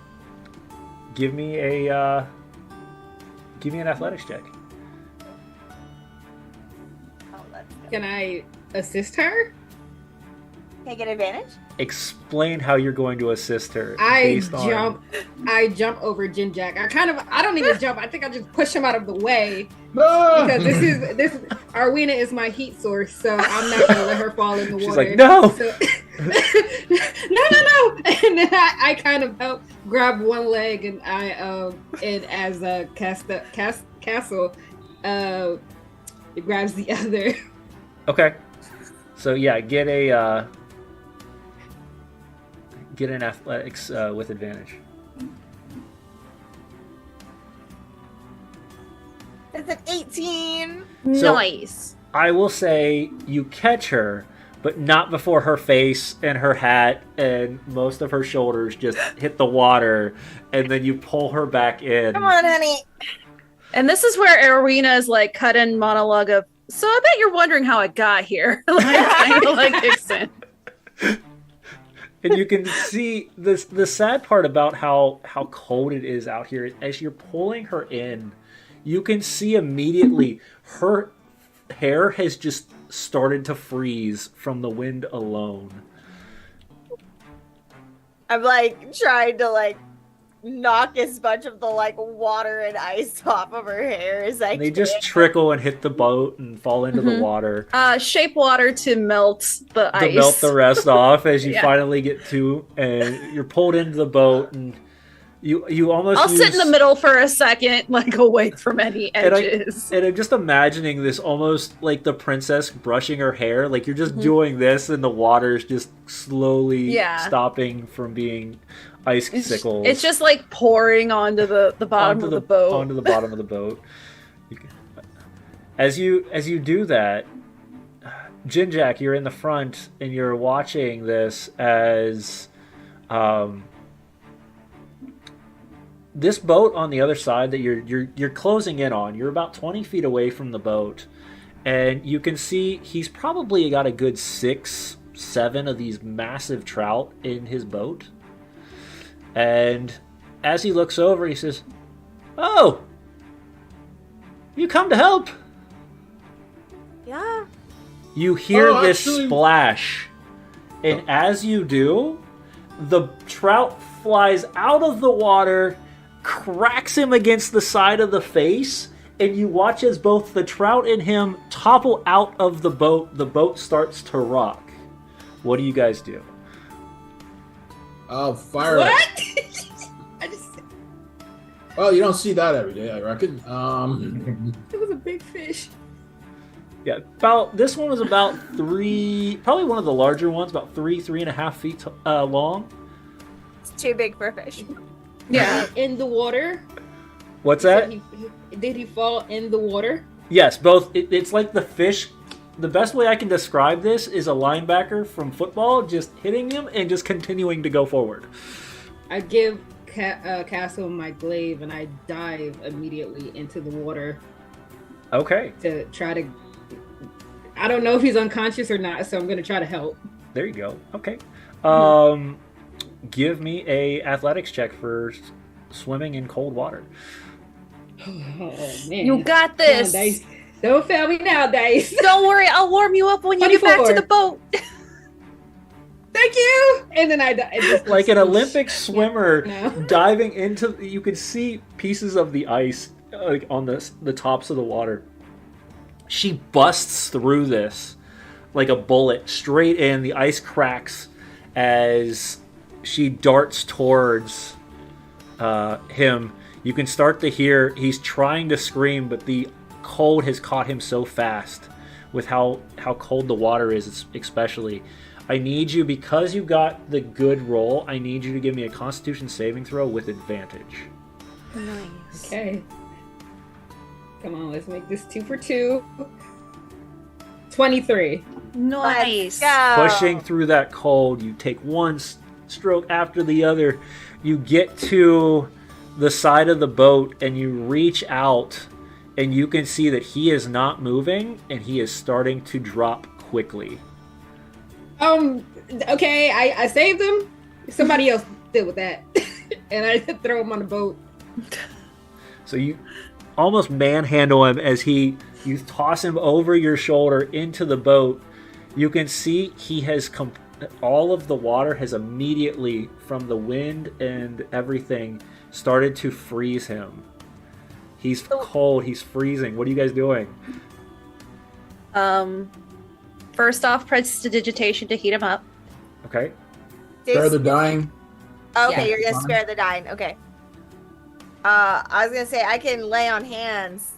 give me an athletics check. Oh, let's go. Can I assist her? Can I get advantage? Explain how you're going to assist her. I jump over Ginjack. I don't even jump. I think I just push him out of the way because this Aerwyna is my heat source, so I'm not gonna let her fall in the She's water. like, no! So, no. And then I kind of help grab one leg, and as a Kastle grabs the other. Okay. So yeah, get a get an athletics with advantage. It's an 18. So- Nice. I will say you catch her, but not before her face and her hat and most of her shoulders just hit the water, and then you pull her back in. Come on, honey. And this is where Aerwyna is like cut in monologue of, so I bet you're wondering how it got here. Like, kind of like Dixon. And you can see this. The sad part about how cold it is out here, as you're pulling her in, you can see immediately her hair has just started to freeze from the wind alone. I'm like trying to like knock as much of the like water and ice off of her hair as I And they can. just trickle and hit the boat and fall into the water. Shape water to melt the ice. To melt the rest off as you Yeah. finally get to, and you're pulled into the boat, and you almost. I'll sit in the middle for a second, like away from any edges. And I'm just imagining this almost like the princess brushing her hair. Like you're just doing this, and the water's just slowly stopping from being icicles. It's just like pouring onto the bottom of the boat. Onto the bottom of the boat. As you do that, Ginjack, you're in the front and you're watching this as this boat on the other side that you're closing in on. You're about 20 feet away from the boat, and you can see he's probably got a good 6-7 of these massive trout in his boat. And as he looks over, he says, "Oh, you come to help?" Yeah. You hear this actually- splash, and as you do, the trout flies out of the water, cracks him against the side of the face, and you watch as both the trout and him topple out of the boat. The boat starts to rock. What do you guys do? I'll fire. What? I just Well, you don't see that every day, I reckon. it was a big fish. Yeah, this one was about 3, probably one of the larger ones, about 3.5 feet long. It's too big for a fish. Yeah. In the water. What's So that? Did he fall in the water? Yes, both. It's like the fish. The best way I can describe this is a linebacker from football just hitting him and just continuing to go forward. I give Kastle my glaive and I dive immediately into the water Okay, to try to. I don't know if he's unconscious or not, so I'm gonna try to help. there you go. Okay, give me a athletics check for swimming in cold water. Oh man, You got Come on, this. Dice. Don't fail me now, Dice. Don't worry, I'll warm you up when you get back to 24. the boat. Thank you. And then I just Like an Olympic swimmer No. diving into. You can see pieces of the ice like on the tops of the water. She busts through this like a bullet straight in. The ice cracks as she darts towards him. You can start to hear he's trying to scream, but the cold has caught him so fast with how cold the water is, especially. I need you, because you got the good roll, I need you to give me a Constitution saving throw with advantage. Nice. Okay. Come on, let's make this 2 for 2. 23. Nice. Go. Pushing through that cold, you take one stroke after the other. You get to the side of the boat and you reach out, and you can see that he is not moving and he is starting to drop quickly. Okay, I saved him. Somebody else deal with that. And I throw him on the boat. So you almost manhandle him as you toss him over your shoulder into the boat. You can see he has all of the water has immediately, from the wind and everything, started to freeze him. He's cold. He's freezing. What are you guys doing? First off, prestidigitation to heat him up. Okay. Spare the dying. Okay, Yeah. you're gonna spare the dying. Okay. I was gonna say I can lay on hands.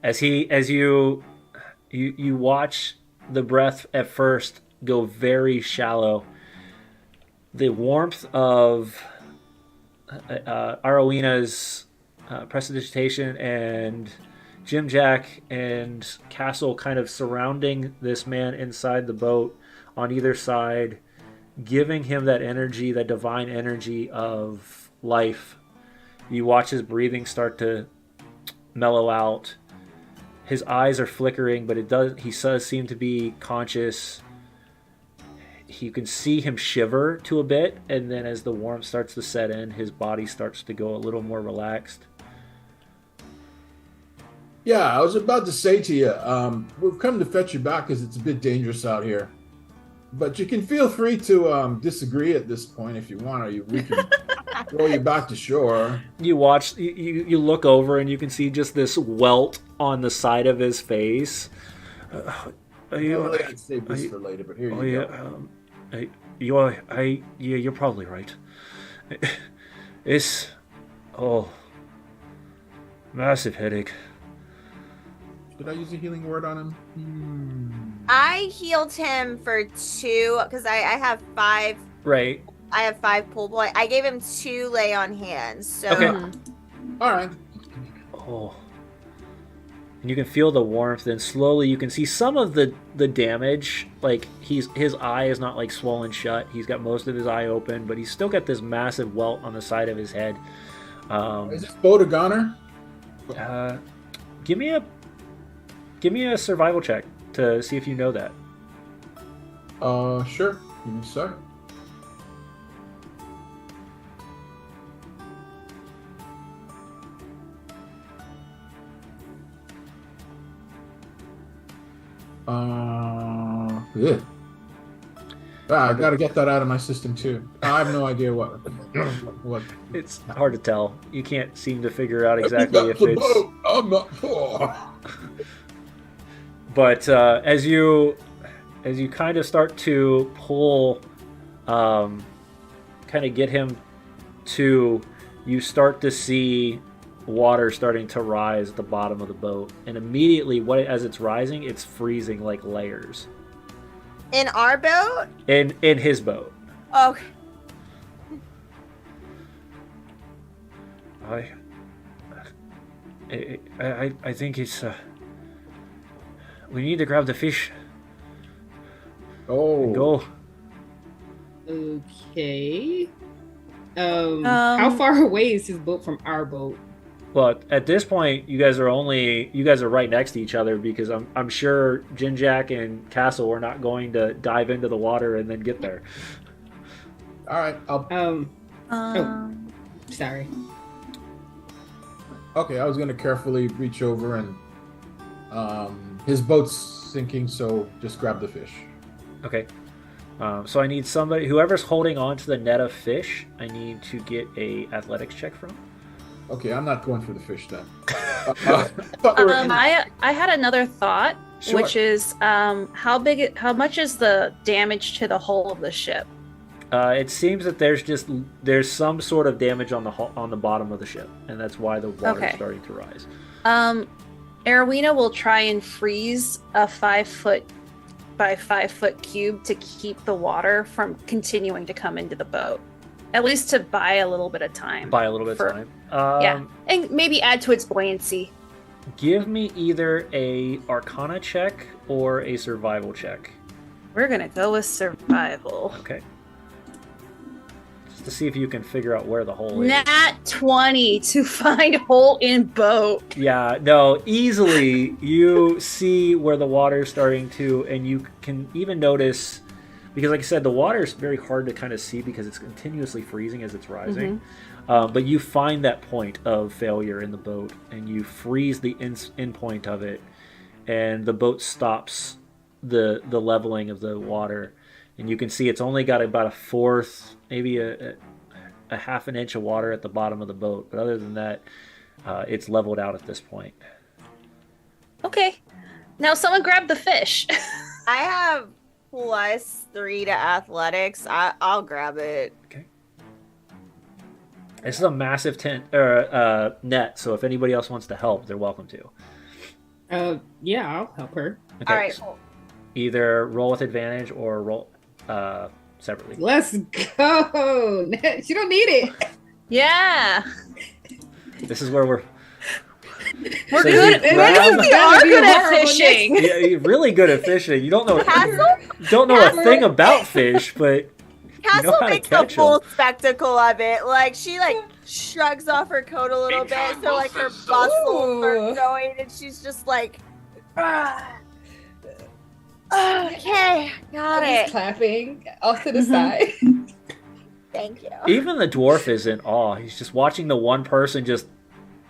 As you watch the breath at first go very shallow, the warmth of Aerwyna's prestidigitation and Ginjack and Kastle kind of surrounding this man inside the boat on either side, giving him that energy, that divine energy of life. You watch his breathing start to mellow out. His eyes are flickering, but he does seem to be conscious. You can see him shiver to a bit, and then as the warmth starts to set in, his body starts to go a little more relaxed. Yeah, I was about to say to you, we've come to fetch you back because it's a bit dangerous out here. But you can feel free to disagree at this point if you want, or we can throw you back to shore. You watch, you look over, and you can see just this welt on the side of his face. Normally I'd save this for later, but here you go. You're probably right. It's massive headache. Did I use a healing word on him? I healed him for 2 because I have 5. Right. I have 5 pull point. I gave him 2 lay on hands. So. Okay. All right. Oh. And you can feel the warmth, and slowly you can see some of the damage. Like his eye is not like swollen shut. He's got most of his eye open, but he's still got this massive welt on the side of his head. Is this boat a goner? Give me a survival check to see if you know that. Sure. Give me a sec. Yeah. I gotta get that out of my system too. I have no idea what. It's hard to tell. You can't seem to figure out exactly if it's. I'm not poor. But as you kind of start to pull, kind of get him to, you start to see water starting to rise at the bottom of the boat, and immediately, as it's rising, it's freezing like layers. In our boat? In his boat. Okay. I think it's. We need to grab the fish. Oh. And go. Okay. How far away is his boat from our boat? Well, at this point, you guys are right next to each other, because I'm sure Ginjack and Kastle are not going to dive into the water and then get there. All right. Sorry. Okay, I was gonna carefully reach over and his boat's sinking, so just grab the fish. Okay. So I need somebody, whoever's holding on to the net of fish, I need to get a athletics check from. Okay, I'm not going for the fish then. I had another thought, Sure. which is how much is the damage to the hull of the ship? It seems that there's some sort of damage on the bottom of the ship, and that's why the water's Okay. starting to rise. Aerwyna will try and freeze a 5-foot by 5-foot cube to keep the water from continuing to come into the boat. At least to buy a little bit of time. By a little bit of time. Yeah, and maybe add to its buoyancy. Give me either a Arcana check or a survival check. We're gonna go with survival. Okay. Just to see if you can figure out where the hole is. Nat 20 to find hole in boat. Yeah, no, easily you see where the water is starting to, and you can even notice, because like I said, the water is very hard to kind of see because it's continuously freezing as it's rising. But you find that point of failure in the boat, and you freeze the end point of it, and the boat stops the leveling of the water, and you can see it's only got about a fourth, maybe a half an inch of water at the bottom of the boat. But other than that, it's leveled out at this point. Okay. Now someone grab the fish. I have +3 to athletics. I'll grab it. Okay. This is a massive net, so if anybody else wants to help, they're welcome to. Yeah, I'll help her. Okay. All right. Cool. Either roll with advantage or roll separately. Let's go. She don't need it. Yeah. This is where we're We're So good. you We're grab- good at fishing. yeah, you're really good at fishing. You don't know Castle, a thing about fish, but Castle how to makes a catch full 'em. spectacle of it. Like she shrugs off her coat a little bit, so like her muscles are showing, and she's just like, "Ah, okay, got I'm it. just clapping off to the side. Thank you." even the dwarf is in awe. He's just watching the one person just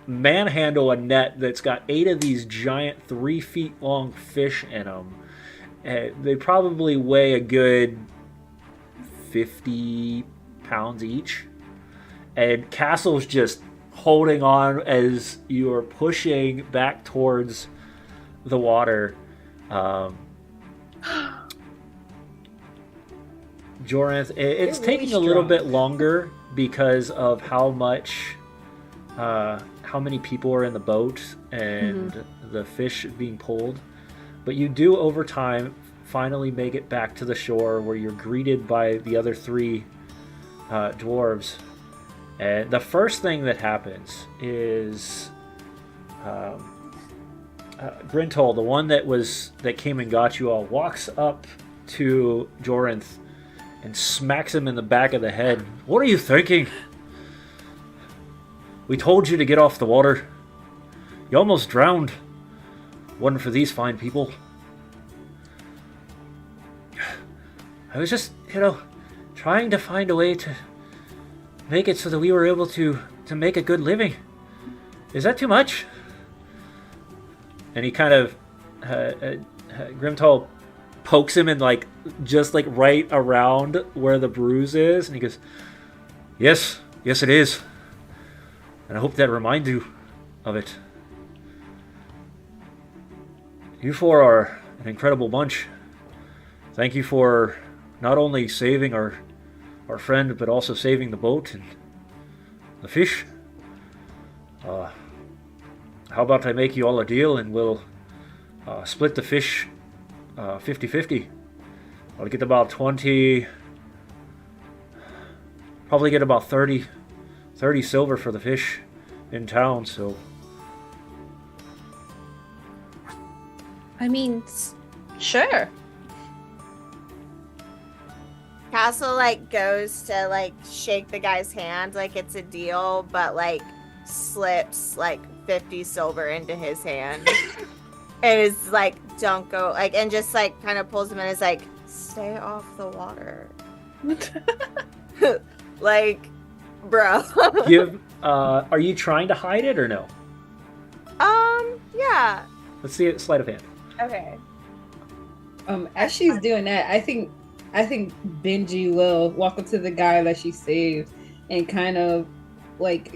manhandle a net that's got 8 of these giant 3 feet long fish in them. They probably weigh a good 50 pounds each. And Castle's just holding on as you are pushing back towards the water. Jorinth, it's They're taking really a little strong. bit longer because of how many people are in the boat and the fish being pulled. But you do, over time, finally make it back to the shore where you're greeted by the other 3 dwarves. And the first thing that happens is Grintol, the one that came and got you all, walks up to Jorinth and smacks him in the back of the head. What are you thinking? We told you to get off the water. You almost drowned. Wasn't for these fine people. I was just, trying to find a way to make it so that we were able to make a good living. Is that too much? And he kind of, Grimtall pokes him in just right around where the bruise is, and he goes, yes it is. And I hope that reminds you of it. You 4 are an incredible bunch. Thank you for not only saving our friend, but also saving the boat and the fish. How about I make you all a deal and we'll split the fish 50-50. I'll get about 20, probably get about 30 silver for the fish in town, so... I mean, sure. Castle goes to shake the guy's hand like it's a deal, but slips 50 silver into his hand. And is don't go, and just kind of pulls him in, and is stay off the water. Bro. Are you trying to hide it or no? Yeah. Let's see it. Sleight of hand. Okay. As she's doing that, I think Benji will walk up to the guy that she saved and kind of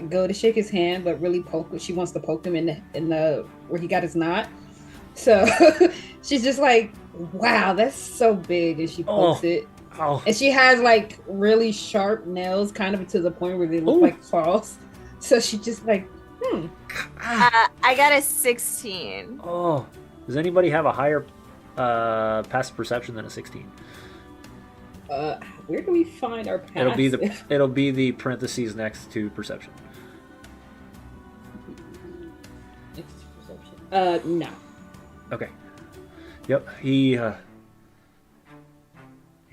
go to shake his hand, but really she wants to poke him in the where he got his knot. So she's just wow, that's so big, and she pokes it. Oh. And she has really sharp nails, kind of to the point where they look like claws. So she just I got a 16. Oh. Does anybody have a higher passive perception than a 16? Where do we find our passive? It'll be the parentheses next to perception. Next to perception. No. Okay. Yep. He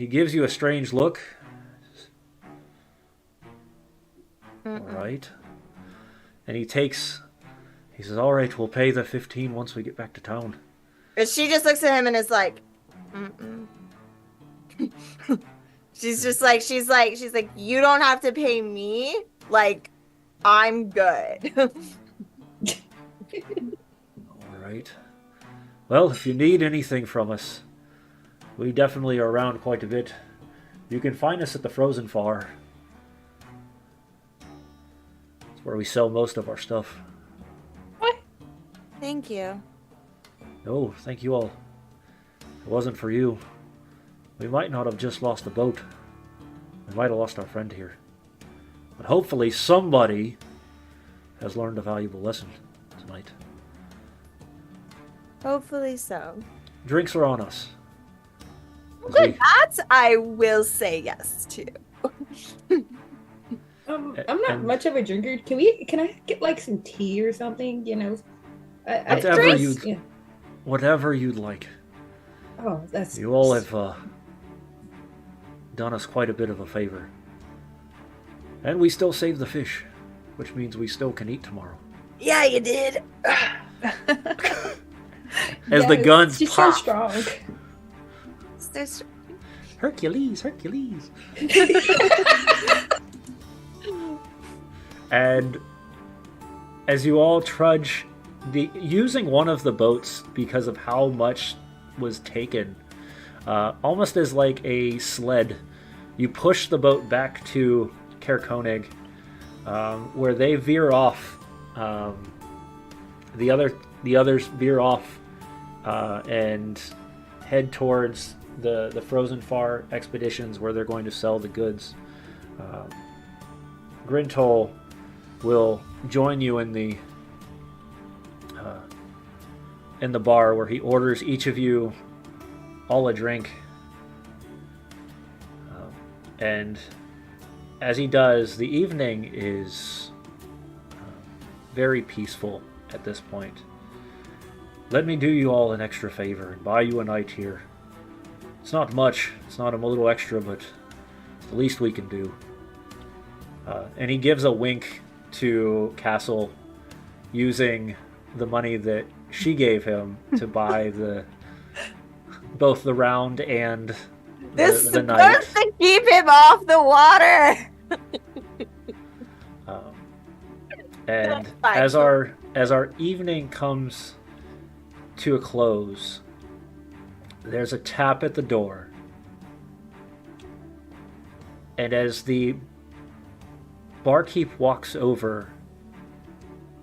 gives you a strange look. All right. And he says, all right, we'll pay the 15 once we get back to town. And she just looks at him and is like, mm-mm. She's like, you don't have to pay me. I'm good. All right. Well, if you need anything from us, we definitely are around quite a bit. You can find us at the Frozen Far. It's where we sell most of our stuff. Thank you. Oh, thank you all. If it wasn't for you, we might not have just lost the boat. We might have lost our friend here. But hopefully somebody has learned a valuable lesson tonight. Hopefully so. Drinks are on us. That I will say yes to. I'm not much of a drinker. Can I get like some tea or something? You know, whatever you'd like. Oh, that's you all have done us quite a bit of a favor, and we still saved the fish, which means we still can eat tomorrow. Yeah, you did. As the guns she's pop. so strong. Hercules. And as you all trudge, using one of the boats because of how much was taken, almost as like a sled, you push the boat back to Caer Konig, where they veer off. The others veer off and head towards the Frozen Far expeditions, where they're going to sell the goods. Grintol will join you in the bar, where he orders each of you all a drink. And as he does, the evening is very peaceful at this point. Let me do you all an extra favor and buy you a night here. It's not much, it's not a little extra, but it's the least we can do. And he gives a wink to Kastle, using the money that she gave him to buy both the round and the night. This is supposed to keep him off the water. And as our evening comes to a close, there's a tap at the door. And as the barkeep walks over,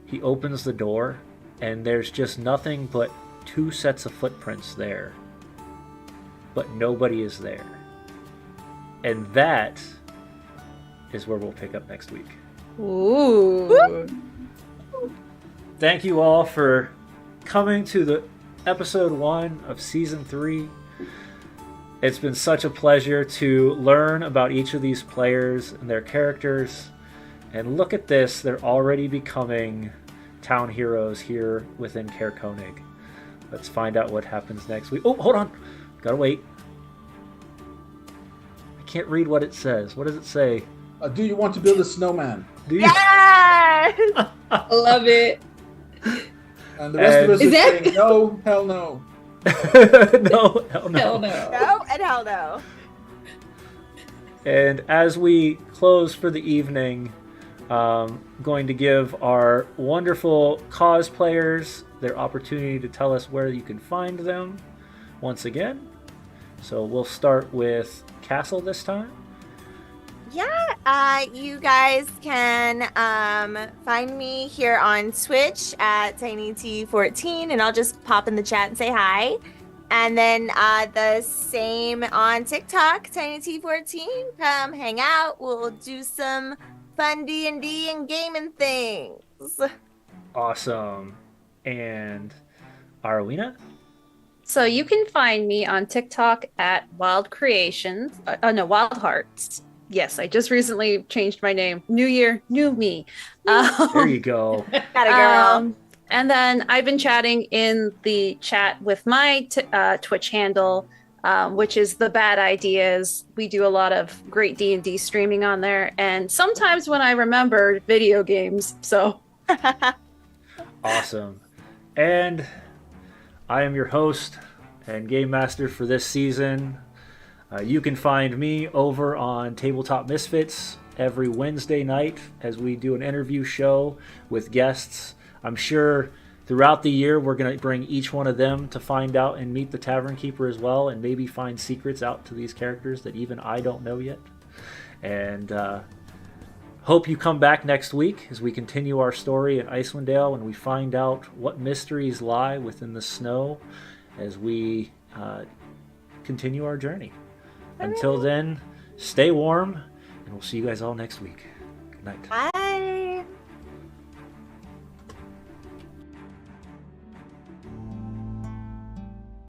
he opens the door, and there's just nothing but 2 sets of footprints there. But nobody is there. And that is where we'll pick up next week. Ooh. Thank you all for coming to the episode 1 of season 3. It's been such a pleasure to learn about each of these players and their characters. And look at this, they're already becoming town heroes here within Caer Konig. Let's find out what happens next week. Oh, hold on. Gotta wait. I can't read what it says. What does it say? Do you want to build a snowman? Do you? Yes! Love it. And the rest of us Is are that- saying no, hell no. No, hell no. Hell no. No and hell no. And as we close for the evening, going to give our wonderful cosplayers their opportunity to tell us where you can find them once again. So we'll start with Kastle this time. Yeah, you guys can find me here on Twitch at TinyT14, and I'll just pop in the chat and say hi. And then the same on TikTok, TinyT14. Come hang out. We'll do some fun D&D and gaming things. Awesome. And Aerwyna? So you can find me on TikTok at Wild Creations. Wild Hearts. Yes, I just recently changed my name. New year, new me. There you go. Got a girl. And then I've been chatting in the chat with my Twitch handle, which is The Bad Ideas. We do a lot of great D&D streaming on there, and sometimes when I remember, video games. So Awesome. And I am your host and game master for this season. You can find me over on Tabletop Misfits every Wednesday night as we do an interview show with guests. I'm sure throughout the year we're going to bring each one of them to find out and meet the Tavern Keeper as well, and maybe find secrets out to these characters that even I don't know yet. And hope you come back next week as we continue our story in Icewind Dale and we find out what mysteries lie within the snow as we continue our journey. Until then, stay warm, and we'll see you guys all next week. Good night. Bye.